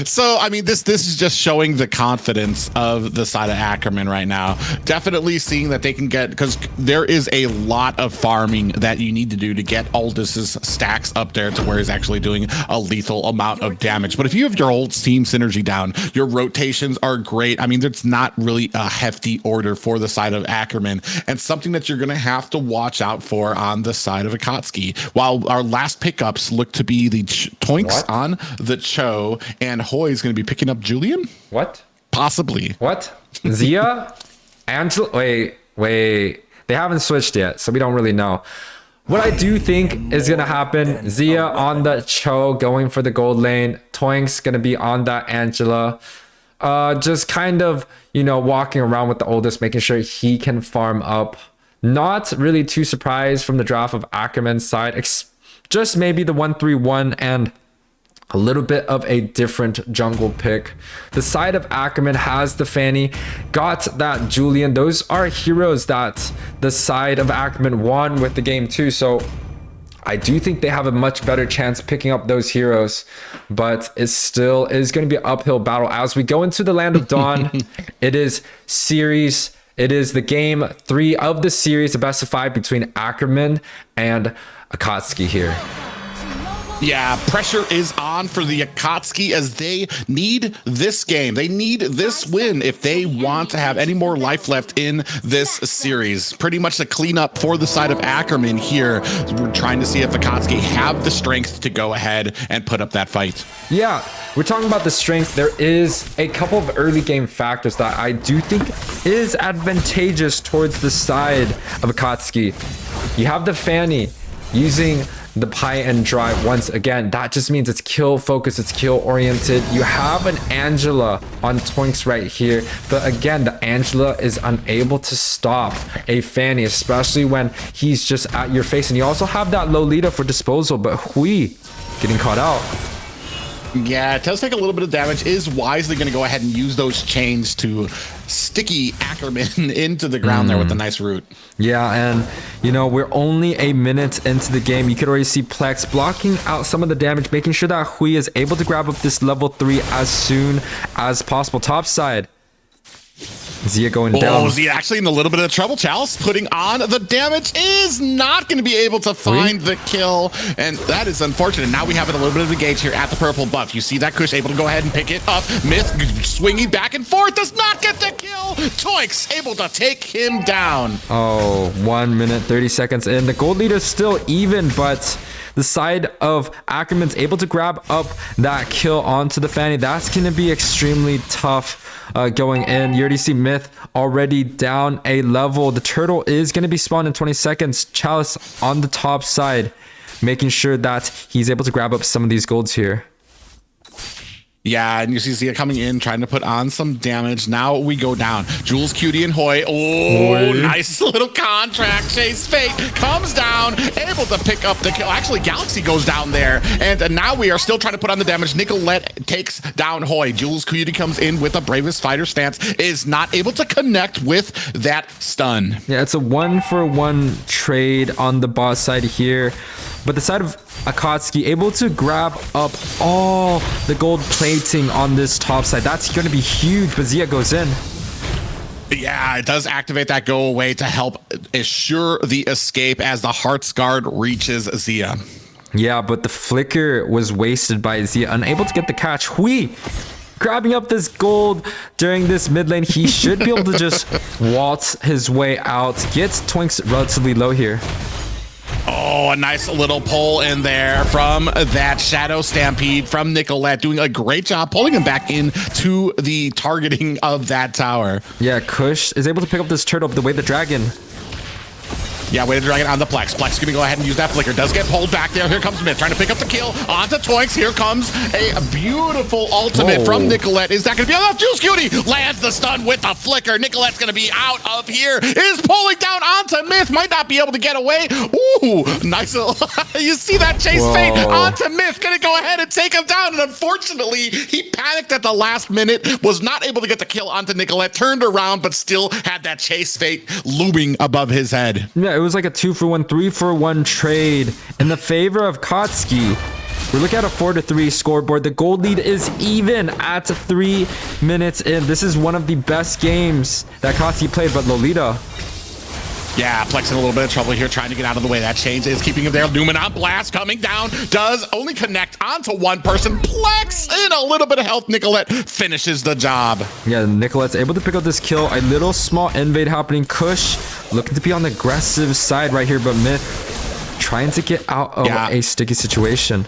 So, I mean, this is just showing the confidence of the side of ACKERMAN right now. Definitely seeing that they can get, because there is a lot of farming that you need to do to get Aldis's stacks up there to where he's actually doing a lethal amount of damage. But if you have your old team synergy down, your rotations are great. I mean, there's not really a hefty order for the side of ACKERMAN, and something that you're going to have to watch out for on the side of AKASUKI. While our last pickups look to be the Toinks on the Cho, and Hoy is going to be picking up Julian? What? Possibly. What? Zia? Angela? Wait. They haven't switched yet, so we don't really know. What I do think is going to happen, Zia on the Cho going for the gold lane. Toink's going to be on that Angela. Just kind of, walking around with the oldest, making sure he can farm up. Not really too surprised from the draft of ACKERMAN's side. Just maybe the 1-3-1 and a little bit of a different jungle pick. The side of ACKERMAN has the Fanny, got that Julian. Those are heroes that the side of ACKERMAN won with the game too. So I do think they have a much better chance picking up those heroes, but it still is going to be an uphill battle as we go into the Land of Dawn. It is the game 3 of the series, the best of 5 between ACKERMAN and AKASUKI here. Yeah, pressure is on for the AKASUKI as they need this game. They need this win if they want to have any more life left in this series. Pretty much the cleanup for the side of ACKERMAN here. We're trying to see if AKASUKI have the strength to go ahead and put up that fight. Yeah, we're talking about the strength. There is a couple of early game factors that I do think is advantageous towards the side of AKASUKI. You have the Fanny using the pie and drive once again. That just means it's kill focused, it's kill oriented. You have an Angela on Toinks right here, but again, the Angela is unable to stop a Fanny, especially when he's just at your face. And you also have that Lolita for disposal, but Hui getting caught out. Yeah, it does take a little bit of damage. Is wisely going to go ahead and use those chains to sticky ACKERMAN into the ground there with a nice root. Yeah, and we're only a minute into the game. You could already see Plex blocking out some of the damage, making sure that Hui is able to grab up this level 3 as soon as possible. Top side, Zia going down. Oh, Zia actually in a little bit of trouble. Chalice putting on the damage, is not going to be able to find the kill, and that is unfortunate. Now we have a little bit of a gauge here at the purple buff. You see that Kush able to go ahead and pick it up. Myth swinging back and forth, does not get the kill. Toinks able to take him down. Oh, 1 minute 30 seconds in. The gold leader is still even, but the side of ACKERMAN's able to grab up that kill onto the Fanny. That's going to be extremely tough going in. You already see Myth already down a level. The turtle is going to be spawned in 20 seconds. Chalice on the top side, making sure that he's able to grab up some of these golds here. Yeah, and you see Zia coming in, trying to put on some damage. Now we go down. Jules, Cutie, and Hoy. Oh, nice little contract. Chase Fate comes down, able to pick up the kill. Actually, Galaxy goes down there. And now we are still trying to put on the damage. Nicolette takes down Hoy. Jules, Cutie comes in with the bravest fighter stance. Is not able to connect with that stun. Yeah, it's a 1-for-1 trade on the bot side here. But the side of AKASUKI able to grab up all the gold plating on this top side. That's going to be huge, but Zia goes in. Yeah, it does activate that go away to help assure the escape as the Heart's Guard reaches Zia. Yeah, but the flicker was wasted by Zia, unable to get the catch. Hui grabbing up this gold during this mid lane. He should be able to just waltz his way out. Gets Twinks relatively low here. Oh, a nice little pull in there from that Shadow Stampede from Nicolette, doing a great job pulling him back into the targeting of that tower. Yeah, Kush is able to pick up this turtle the way the dragon. Yeah, way to drag it on the Plex. Plex is going to go ahead and use that flicker. Does get pulled back there. Here comes Myth trying to pick up the kill onto Twinks. Here comes a beautiful ultimate from Nicolette. Is that going to be enough? Juice Cutie lands the stun with the flicker. Nicolette's going to be out of here. Is pulling down onto Myth. Might not be able to get away. Ooh, nice. You see that chase fade onto Myth. Going to go ahead and take him down. And unfortunately, he panicked at the last minute. Was not able to get the kill onto Nicolette. Turned around, but still had that chase fate looming above his head. Yeah, it was like a 2-for-1, 3-for-1 trade in the favor of Akatsuki. We're looking at a 4-3 scoreboard. The gold lead is even at 3 minutes in. This is one of the best games that Akatsuki played, but Lolita. Yeah, Plex in a little bit of trouble here, trying to get out of the way. That change is keeping him there. Luminant Blast coming down. Does only connect onto one person. Plex in a little bit of health. Nicolette finishes the job. Yeah, Nicolette's able to pick up this kill. A little small invade happening. Kush looking to be on the aggressive side right here, but Myth trying to get out of a sticky situation.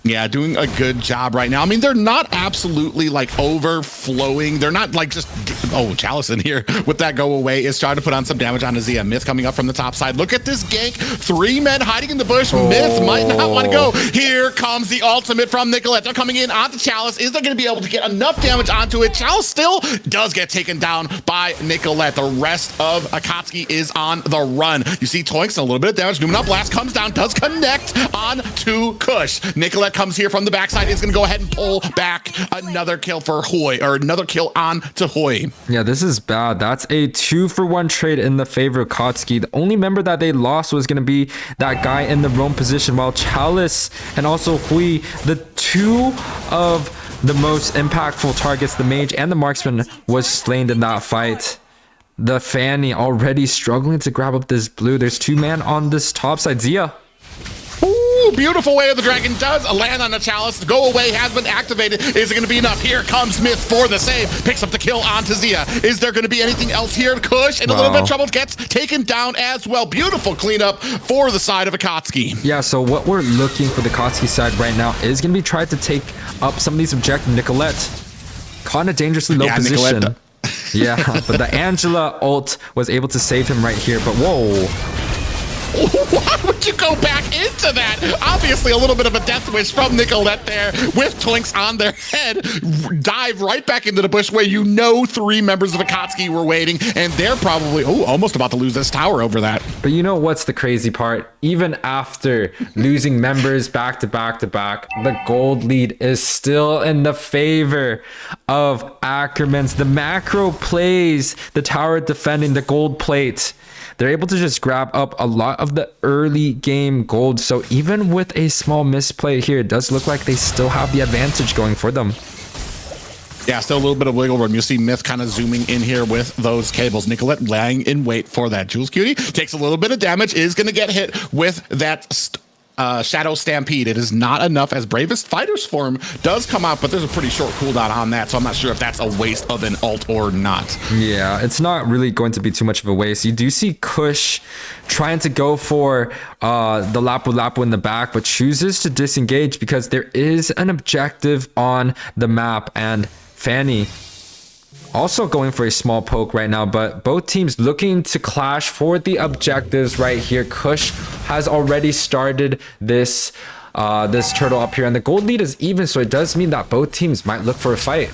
Yeah, doing a good job right now. I mean, they're not absolutely like overflowing. They're not like just, oh, Chalice in here with that go away is trying to put on some damage on Azia. Myth coming up from the top side. Look at this gank. 3 men hiding in the bush. Myth might not want to go. Here comes the ultimate from Nicolette. They're coming in onto Chalice. Is they going to be able to get enough damage onto it? Chalice still does get taken down by Nicolette. The rest of Akatsuki is on the run. You see Toinks, a little bit of damage. Luminant Blast comes down, does connect on to Kush. Nicolette comes here from the backside, is going to go ahead and pull back another kill for Hoi, or another kill on to Hoi. Yeah, this is bad. That's a 2-for-1 trade in the favor of Akatsuki. The only member that they lost was going to be that guy in the roam position, while Chalice and also Hui, the two of the most impactful targets, the mage and the marksman, was slain in that fight. The Fanny already struggling to grab up this blue. There's 2 men on this top side. Zia. Ooh, beautiful way of the dragon does land on the Chalice. Go away has been activated. Is it going to be enough? Here comes Myth for the save. Picks up the kill onto Zia. Is there going to be anything else here? Kush in a little bit of trouble, gets taken down as well. Beautiful cleanup for the side of Akatsuki. Yeah, so what we're looking for the Akatsuki side right now is going to be trying to take up some of these objectives. Nicolette caught in a dangerously low position. Yeah, but the Angela ult was able to save him right here. But whoa. Why would you go back into that? Obviously, a little bit of a death wish from Nicolette there with Twinks on their head. Dive right back into the bush where you know 3 members of Akatsuki were waiting, and they're probably almost about to lose this tower over that. But you know what's the crazy part? Even after losing members back to back to back, the gold lead is still in the favor of ACKERMAN's. The macro plays the tower defending the gold plate. They're able to just grab up a lot of the early game gold. So even with a small misplay here, it does look like they still have the advantage going for them. Yeah, still a little bit of wiggle room. You see Myth kind of zooming in here with those cables. Nicolette lying in wait for that Jules Cutie. Takes a little bit of damage, is going to get hit with that Shadow Stampede. It is not enough, as Bravest Fighter's form does come out, but there's a pretty short cooldown on that, so I'm not sure if that's a waste of an ult or not. Yeah, it's not really going to be too much of a waste. You do see Kush trying to go for the Lapu Lapu in the back, but chooses to disengage because there is an objective on the map, and Fanny also going for a small poke right now, but both teams looking to clash for the objectives right here. Kush has already started this this turtle up here, and the gold lead is even, so it does mean that both teams might look for a fight.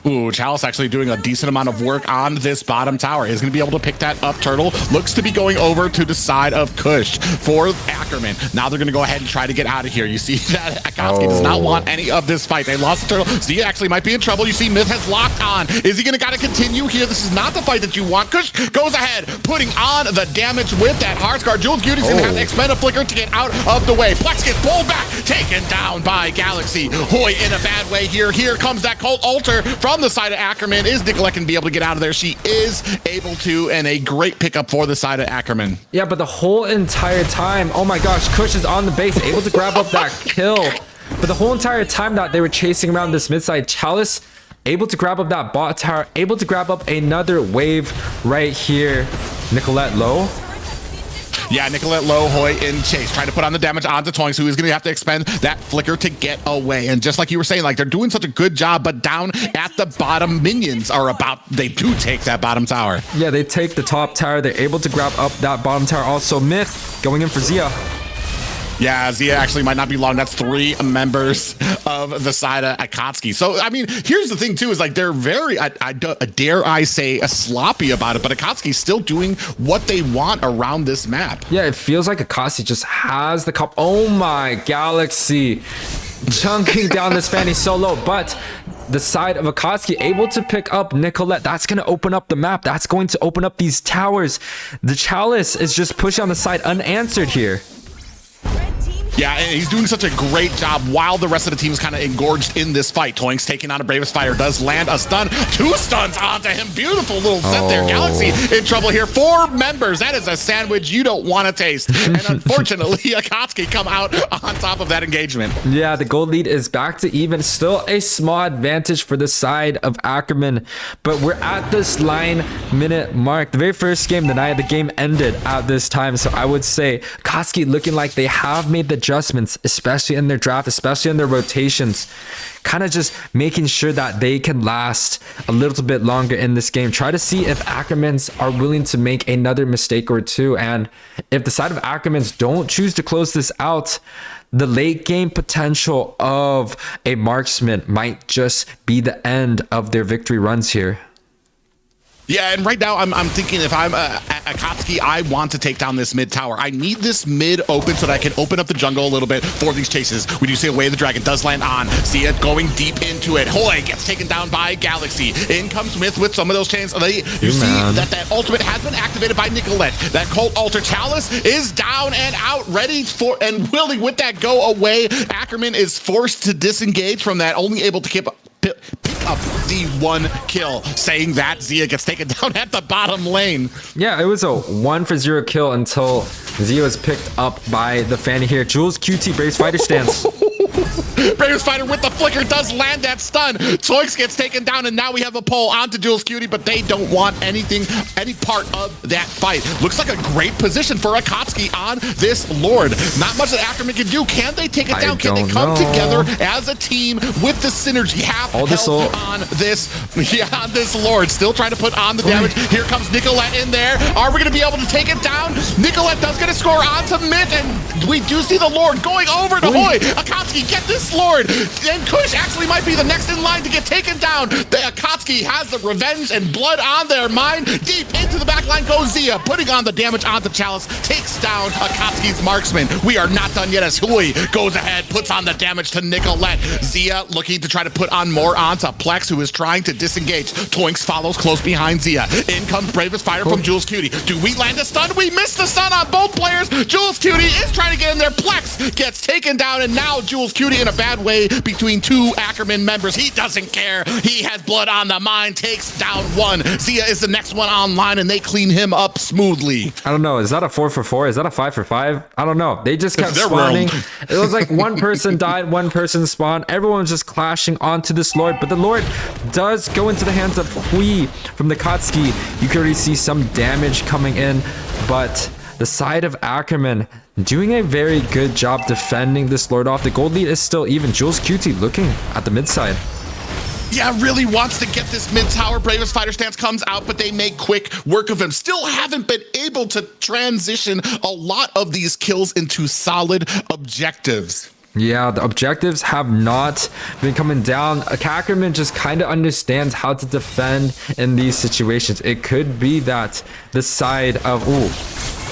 Ooh, Chalice actually doing a decent amount of work on this bottom tower. Is going to be able to pick that up. Turtle looks to be going over to the side of Kush for ACKERMAN. Now they're going to go ahead and try to get out of here. You see that Akatsuki does not want any of this fight. They lost the turtle. Zia actually might be in trouble. You see Myth has locked on. Is he going to got to continue here? This is not the fight that you want. Kush goes ahead, putting on the damage with that Heartsguard. Jules Beauty's going to have to expend a flicker to get out of the way. Plex gets pulled back, taken down by Galaxy. Hoi in a bad way here. Here comes that Cult Altar from from the side of AKKERMAN. Is Nicolette can be able to get out of there? She is able to, and a great pickup for the side of AKKERMAN. Yeah, but the whole entire time, oh my gosh, Kush is on the base, able to grab up that kill. But the whole entire time that they were chasing around this mid side, Chalice able to grab up that bot tower, able to grab up another wave right here. Nicolette low. Yeah, Nicolette low, Hoi in chase, trying to put on the damage onto Toinks, who is going to have to expend that flicker to get away. And just like you were saying, like, they're doing such a good job, but down at the bottom, minions are they do take that bottom tower. Yeah, they take the top tower. They're able to grab up that bottom tower. Also, Myth going in for Zia. Yeah, Zia actually might not be long. That's 3 members of the side of AKASUKI. So, I mean, here's the thing, too, is like they're very, dare I say, sloppy about it, but AKASUKI's still doing what they want around this map. Yeah, it feels like AKASUKI just has the cup. Oh my, Galaxy chunking down this Fanny so low, but the side of AKASUKI able to pick up Nicolette. That's going to open up the map. That's going to open up these towers. The Chalice is just pushing on the side unanswered here. Yeah, and he's doing such a great job while the rest of the team is kind of engorged in this fight. Toinks taking on a Bravest Fighter, does land a stun. 2 stuns onto him. Beautiful little set there. Galaxy in trouble here. 4 members. That is a sandwich you don't want to taste. And unfortunately, AKASUKI come out on top of that engagement. Yeah, the gold lead is back to even. Still a small advantage for the side of AKKERMAN. But we're at this 9-minute mark. The very first game, the night of the game ended at this time. So I would say AKASUKI looking like they have made the adjustments, especially in their draft, especially in their rotations, kind of just making sure that they can last a little bit longer in this game. Try to see if AKKERMANs are willing to make another mistake or two, and if the side of AKKERMANs don't choose to close this out, the late game potential of a marksman might just be the end of their victory runs here. Yeah, and right now I'm thinking if I'm AKASUKI, I want to take down this mid tower. I need this mid open so that I can open up the jungle a little bit for these chases. We do see a way the dragon does land on. See it going deep into it. Hoi gets taken down by Galaxy. In comes Myth with some of those chains. You see that ultimate has been activated by Nicolette. That Cult Altar Chalice is down and out, ready for and willing with that go away. AKKERMAN is forced to disengage from that, only able to pick up the 1 kill, saying that Zia gets taken down at the bottom lane. Yeah, it was a 1-for-0 kill until Zia was picked up by the Fanny here. Jules QT Braves Fighter stance. Bravest Fighter with the flicker does land that stun. Toinks gets taken down, and now we have a pull onto Jules Cutie, but they don't want any part of that fight. Looks like a great position for AKASUKI on this Lord. Not much that AKKERMAN can do. Can they take it down? Can they come together as a team with the synergy? Half on this Lord. Still trying to put on the damage. Here comes Nicolette in there. Are we going to be able to take it down? Nicolette does get a score onto Myth, and we do see the Lord going over to Hoi. AKASUKI, get this Lord. And Kush actually might be the next in line to get taken down. The AKASUKI has the revenge and blood on their mind. Deep into the back line goes Zia, putting on the damage onto Chalice, takes down AKASUKI's marksman. We are not done yet as Hoi goes ahead, puts on the damage to Nicolette. Zia looking to try to put on more onto Plex, who is trying to disengage. Toinks follows close behind Zia. In comes Bravest Fighter from Jules Cutie. Do we land a stun? We missed the stun on both players. Jules Cutie is trying to get in there. Plex gets taken down, and now Jules Cutie in a bad way between 2 AKKERMAN members. He doesn't care. He has blood on the mind, takes down 1. Zia is the next one online, and they clean him up smoothly. I don't know. Is that a 4-for-4? Is that a 5-for-5? I don't know. They just kept spawning. It was like one person died, one person spawned. Everyone was just clashing onto this Lord, but the Lord does go into the hands of Hui from the AKASUKI. You can already see some damage coming in, but the side of AKKERMAN doing a very good job defending this Lord off. The gold lead is still even. Jules QT looking at the mid side. Yeah, really wants to get this mid tower. Bravest Fighter stance comes out, but they make quick work of him. Still haven't been able to transition a lot of these kills into solid objectives. Yeah, the objectives have not been coming down. AKKERMAN just kind of understands how to defend in these situations. It could be that the side of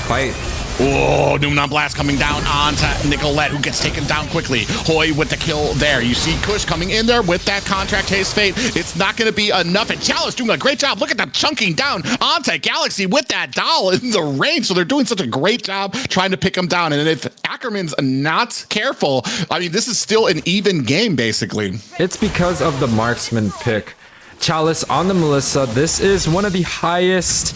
fight. Oh, Numenon Blast coming down onto Nicolette, who gets taken down quickly. Hoi with the kill there. You see Kush coming in there with that contract haste fate. It's not going to be enough, and Chalice doing a great job. Look at them chunking down onto Galaxy with that doll in the range. So they're doing such a great job trying to pick them down. And if AKKERMAN's not careful, I mean, this is still an even game, basically. It's because of the marksman pick. Chalice on the Melissa. This is one of the highest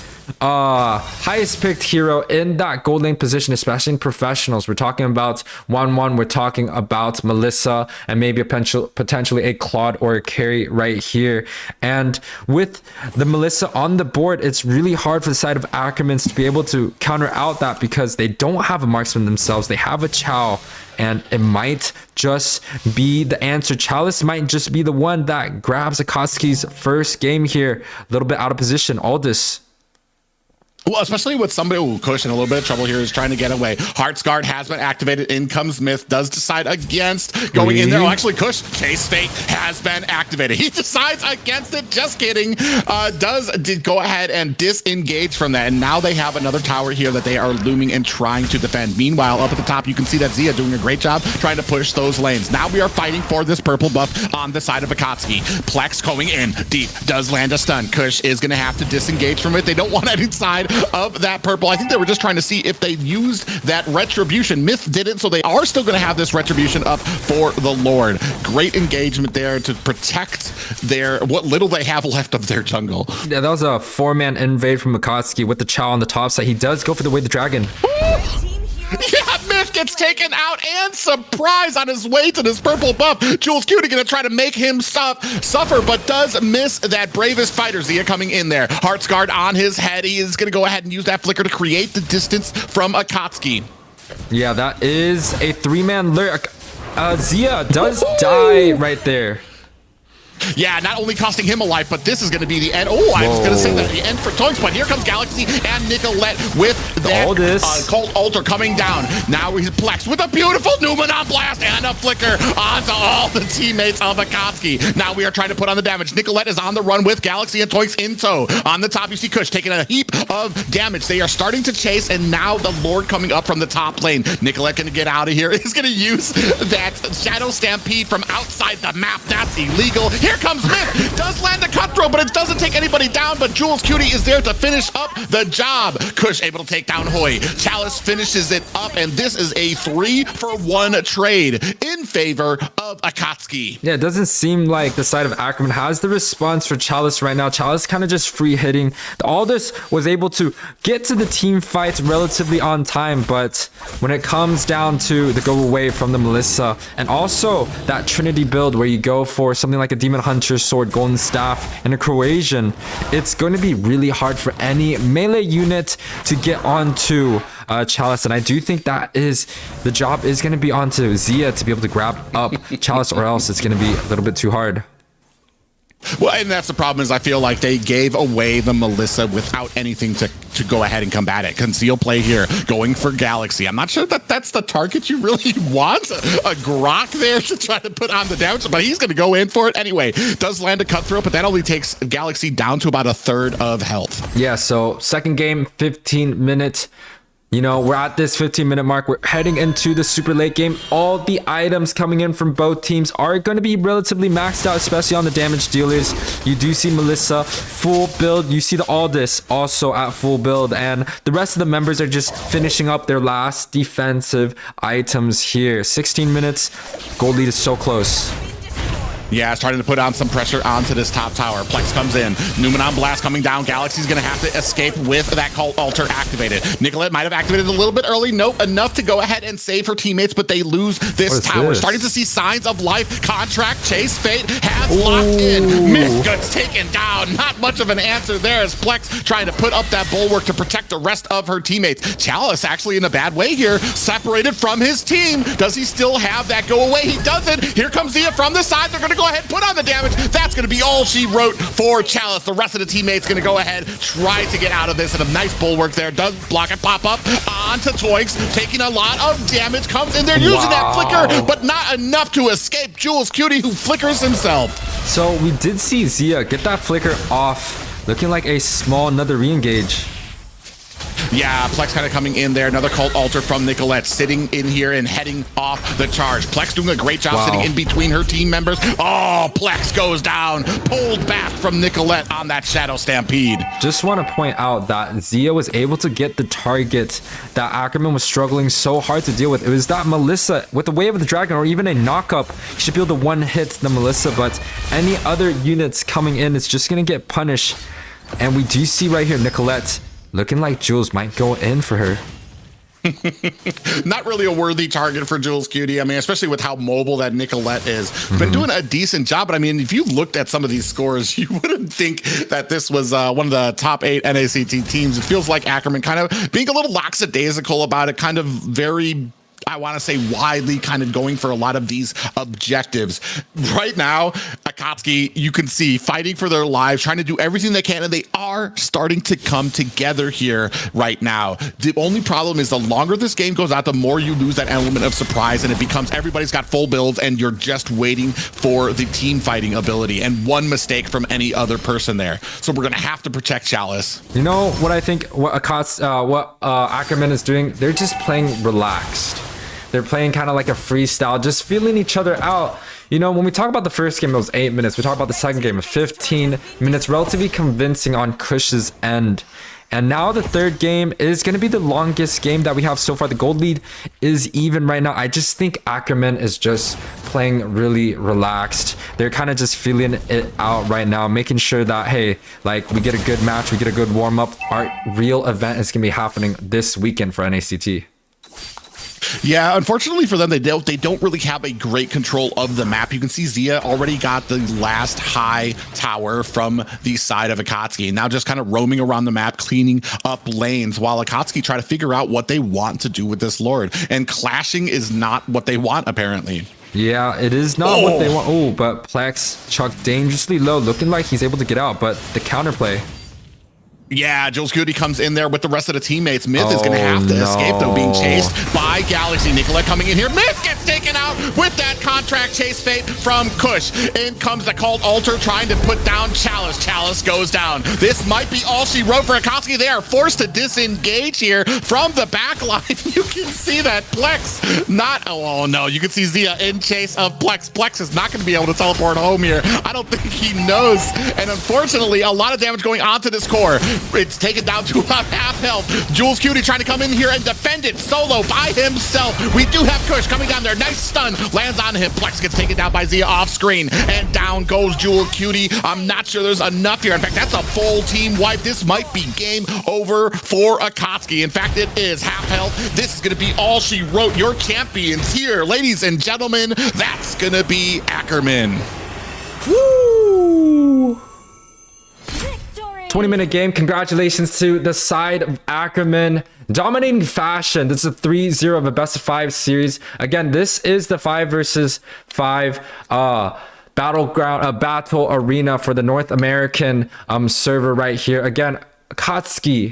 picked hero in that gold lane position, especially in professionals. We're talking about 1-1. We're talking about Melissa and maybe potentially a Claude or a carry right here. And with the Melissa on the board, it's really hard for the side of ACKERMAN to be able to counter out that because they don't have a marksman themselves. They have a Chow, and it might just be the answer. Chalice might just be the one that grabs AKASUKI's first game here. A little bit out of position. Aldous. Well, especially with somebody who Kush in a little bit of trouble here is trying to get away. Heart's Guard has been activated. In comes Myth. Does decide against going in there. Oh, actually, Kush, Chase Fate has been activated. He decides against it. Just kidding. Did go ahead and disengage from that. And now they have another tower here that they are looming and trying to defend. Meanwhile, up at the top, you can see that Zia doing a great job trying to push those lanes. Now we are fighting for this purple buff on the side of AKASUKI. Plex going in deep. Does land a stun. Kush is going to have to disengage from it. They don't want any side of that purple. I think they were just trying to see if they used that retribution. Myth didn't, so they are still going to have this retribution up for the Lord. Great engagement there to protect their what little they have left of their jungle. Yeah, that was a 4-man invade from AKASUKI with the Chow on the top side. He does go for the way the dragon. Yeah, Myth gets taken out and surprise on his way to this purple buff. Jules Cutie gonna try to make him suffer, but does miss that bravest fighter. Zia coming in there. Heart's Guard on his head. He is gonna go ahead and use that flicker to create the distance from AKASUKI. Yeah, that is a 3-man lurk. Zia does die right there. Yeah, not only costing him a life, but this is going to be the end. Oh, I was going to say that the end for Toys, but here comes Galaxy and Nicolette with that Cold Altar coming down. Now he's Plex with a beautiful Numenon Blast and a flicker onto all the teammates of AKASUKI. Now we are trying to put on the damage. Nicolette is on the run with Galaxy and Toys in tow. On the top, you see Kush taking a heap of damage. They are starting to chase, and now the Lord coming up from the top lane. Nicolette going to get out of here. He's going to use that Shadow Stampede from outside the map. That's illegal. Here comes Myth. Does land the cutthroat, but it doesn't take anybody down. But Jules Cutie is there to finish up the job. Kush able to take down Hoi. Chalice finishes it up, and this is a 3-for-1 trade in favor of AKASUKI. Yeah, it doesn't seem like the side of ACKERMAN has the response for Chalice right now. Chalice kind of just free hitting. Aldous was able to get to the team fights relatively on time, but when it comes down to the go away from the Melissa, and also that Trinity build where you go for something like a Demon Hunter Sword, Golden Staff, and a Croatian, it's going to be really hard for any melee unit to get onto Chalice, and I do think that is the job is going to be onto Zia to be able to grab up Chalice, or else it's going to be a little bit too hard. Well, and that's the problem is I feel like they gave away the Melissa without anything to go ahead and combat it. Conceal play here, going for Galaxy. I'm not sure that that's the target you really want. A Grok there to try to put on the damage, but he's going to go in for it anyway. Does land a cutthroat, but that only takes Galaxy down to about 1/3 of health. Yeah, so second game, 15 minutes. You know, we're at this 15-minute mark. We're heading into the super late game. All the items coming in from both teams are going to be relatively maxed out, especially on the damage dealers. You do see Melissa full build. You see the Aldous also at full build. And the rest of the members are just finishing up their last defensive items here. 16 minutes. Gold lead is so close. Yeah, starting to put on some pressure onto this top tower. Plex comes in. Numenon Blast coming down. Galaxy's going to have to escape with that Cult Altar activated. Nicolette might have activated a little bit early. Nope, enough to go ahead and save her teammates, but they lose this tower. Starting to see signs of life. Contract Chase Fate has locked in. Myth gets taken down. Not much of an answer there as Plex trying to put up that bulwark to protect the rest of her teammates. Chalice actually in a bad way here. Separated from his team. Does he still have that go away? He doesn't. Here comes Zia from the side. They're going to go ahead and put on the damage. That's going to be all she wrote for Chalice. The rest of the teammates going to go ahead, try to get out of this, and a nice bulwark there. Does block it, pop up onto Toix, taking a lot of damage. Comes in there using that flicker, but not enough to escape Jules Cutie, who flickers himself. So we did see Zia get that flicker off, looking like a small another re-engage. Yeah, Plex kind of coming in there. Another cult altar from Nicolette sitting in here and heading off the charge. Plex doing a great job sitting in between her team members. Oh, Plex goes down. Pulled back from Nicolette on that Shadow Stampede. Just want to point out that Zia was able to get the target that AKKERMAN was struggling so hard to deal with. It was that Melissa with the Wave of the Dragon or even a knock-up. He should be able to one-hit the Melissa, but any other units coming in, it's just going to get punished. And we do see right here Nicolette looking like Jules might go in for her. Not really a worthy target for Jules Cutie. I mean, especially with how mobile that Nicolette is. Been doing a decent job, but I mean, if you've looked at some of these scores, you wouldn't think that this was one of the top 8 NACT teams. It feels like AKKERMAN kind of being a little lackadaisical about it, kind of very, I want to say, widely kind of going for a lot of these objectives. Right now, AKASUKI, you can see, fighting for their lives, trying to do everything they can, and they are starting to come together here right now. The only problem is the longer this game goes out, the more you lose that element of surprise, and it becomes everybody's got full builds, and you're just waiting for the team fighting ability, and one mistake from any other person there. So we're going to have to protect Chalice. You know what I think, what AKKERMAN is doing? They're just playing relaxed. They're playing kind of like a freestyle, just feeling each other out. You know, when we talk about the first game, it was 8 minutes. We talk about the second game of 15 minutes, relatively convincing on Kush's end. And now the third game is going to be the longest game that we have so far. The gold lead is even right now. I just think AKKERMAN is just playing really relaxed. They're kind of just feeling it out right now, making sure that, hey, like, we get a good match, we get a good warm-up. Our real event is going to be happening this weekend for NACT. Yeah, unfortunately for them, they don't really have a great control of the map. You can see Zia already got the last high tower from the side of AKASUKI, now just kind of roaming around the map, cleaning up lanes, while AKASUKI try to figure out what they want to do with this Lord. And clashing is not what they want, apparently. Yeah, it is not what they want. Oh, but Plex chucked dangerously low, looking like he's able to get out, but the counterplay. Yeah, Jules Cutie comes in there with the rest of the teammates. Myth is going to have to escape, though, being chased by Galaxy. Nicolette coming in here. Myth gets taken out with that contract chase fate from Kush. In comes the Cult Altar trying to put down Chalice. Chalice goes down. This might be all she wrote for AKASUKI. They are forced to disengage here from the back line. You can see that Plex not... Oh, no. You can see Zia in chase of Plex. Plex is not going to be able to teleport home here. I don't think he knows. And unfortunately, a lot of damage going onto this core. It's taken down to about half health. Jules Cutie trying to come in here and defend it solo by himself. We do have Kush coming down there. Nice stun. Lands on him. Plex gets taken down by Zia off screen. And down goes Jules Cutie. I'm not sure there's enough here. In fact, that's a full team wipe. This might be game over for AKASUKI. In fact, it is half health. This is going to be all she wrote. Your champions here, ladies and gentlemen. That's going to be AKKERMAN. Woo! 20-minute game. Congratulations to the side of AKKERMAN. Dominating fashion. This is a 3-0 of a best of 5 series. Again, this is the 5 versus 5 Battleground battle arena for the North American server right here. Again, AKKERMAN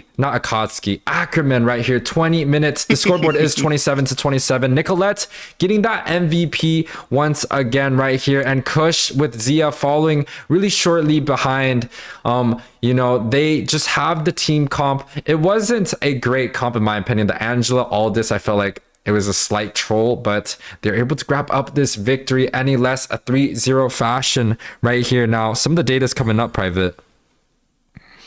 right here. 20 minutes. The scoreboard is 27-27. Nicolette getting that MVP once again right here, and Kush with Zia following really shortly behind. You know, they just have the team comp. It wasn't a great comp in my opinion. The Angela Aldis, I felt like it was a slight troll, but they're able to grab up this victory any less. A 3-0 fashion right here. Now, some of the data is coming up, Private.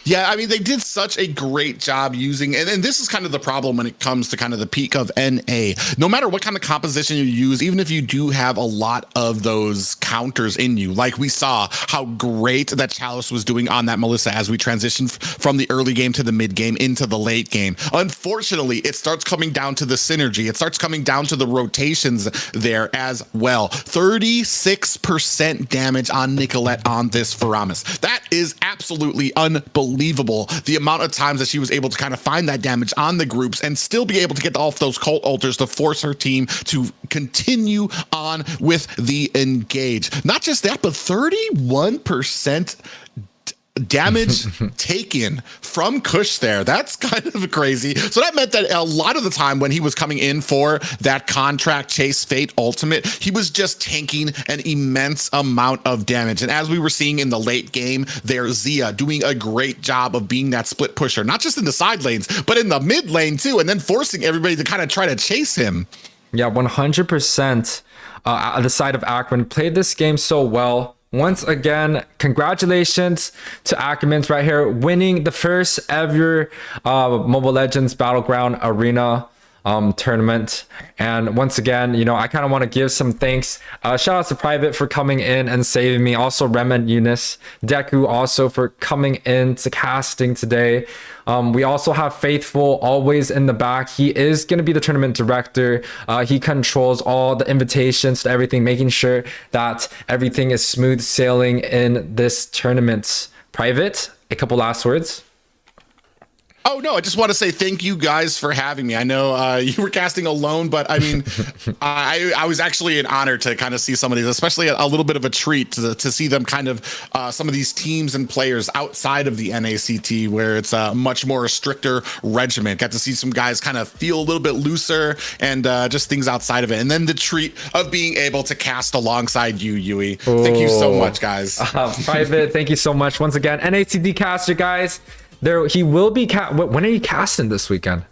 Yeah, I mean, they did such a great job using, and this is kind of the problem when it comes to kind of the peak of NA. No matter what kind of composition you use, even if you do have a lot of those counters in you, like we saw how great that Chalice was doing on that Melissa as we transitioned from the early game to the mid game into the late game. Unfortunately, it starts coming down to the synergy. It starts coming down to the rotations there as well. 36% damage on Nicolette on this Faramis. That is absolutely unbelievable. The amount of times that she was able to kind of find that damage on the groups and still be able to get off those cult altars to force her team to continue on with the engage. Not just that, but 31% damage taken from Kush there. That's kind of crazy. So that meant that a lot of the time when he was coming in for that contract chase fate ultimate, he was just tanking an immense amount of damage. And as we were seeing in the late game there, Zia doing a great job of being that split pusher, not just in the side lanes, but in the mid lane too, and then forcing everybody to kind of try to chase him. Yeah, 100% the side of ACKERMAN played this game so well. Once again, congratulations to ACKERMAN right here, winning the first ever Mobile Legends Battleground Arena tournament. And once again, you know, I kind of want to give some thanks. Shout out to Private for coming in and saving me. Also Rem and Eunice, Deku also for coming in to casting today. We also have Faithful always in the back. He is going to be the tournament director. He controls all the invitations to everything, making sure that everything is smooth sailing in this tournament. Private, a couple last words. Oh, no, I just want to say thank you guys for having me. I know you were casting alone, but I mean, I was actually an honor to kind of see some of these, especially a little bit of a treat to see them kind of some of these teams and players outside of the NACT, where it's a much more stricter regimen. Got to see some guys kind of feel a little bit looser and just things outside of it. And then the treat of being able to cast alongside you, YUWEI. Thank you so much, guys. Private, thank you so much. Once again, NACT caster, guys. There he will be. When are you casting this weekend?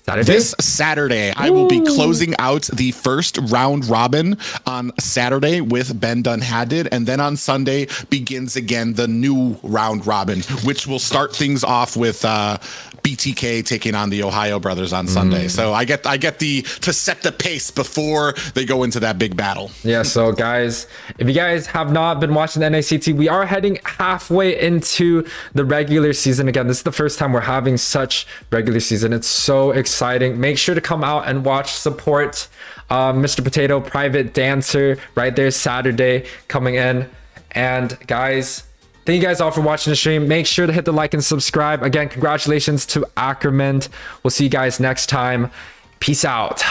Saturday? This Saturday, I will be closing out the first round robin on Saturday with Ben Dunhadded, and then on Sunday begins again the new round robin, which will start things off with BTK taking on the Ohio brothers on Sunday. So I get to set the pace before they go into that big battle. Yeah. So guys, if you guys have not been watching the NACT, we are heading halfway into the regular season again. This is the first time we're having such regular season. It's so exciting. Make sure to come out and watch, support Mr. Potato, Private Dancer right there Saturday coming in. And guys, thank you guys all for watching the stream. Make sure to hit the like and subscribe. Again, congratulations to ACKERMAN. We'll see you guys next time. Peace out.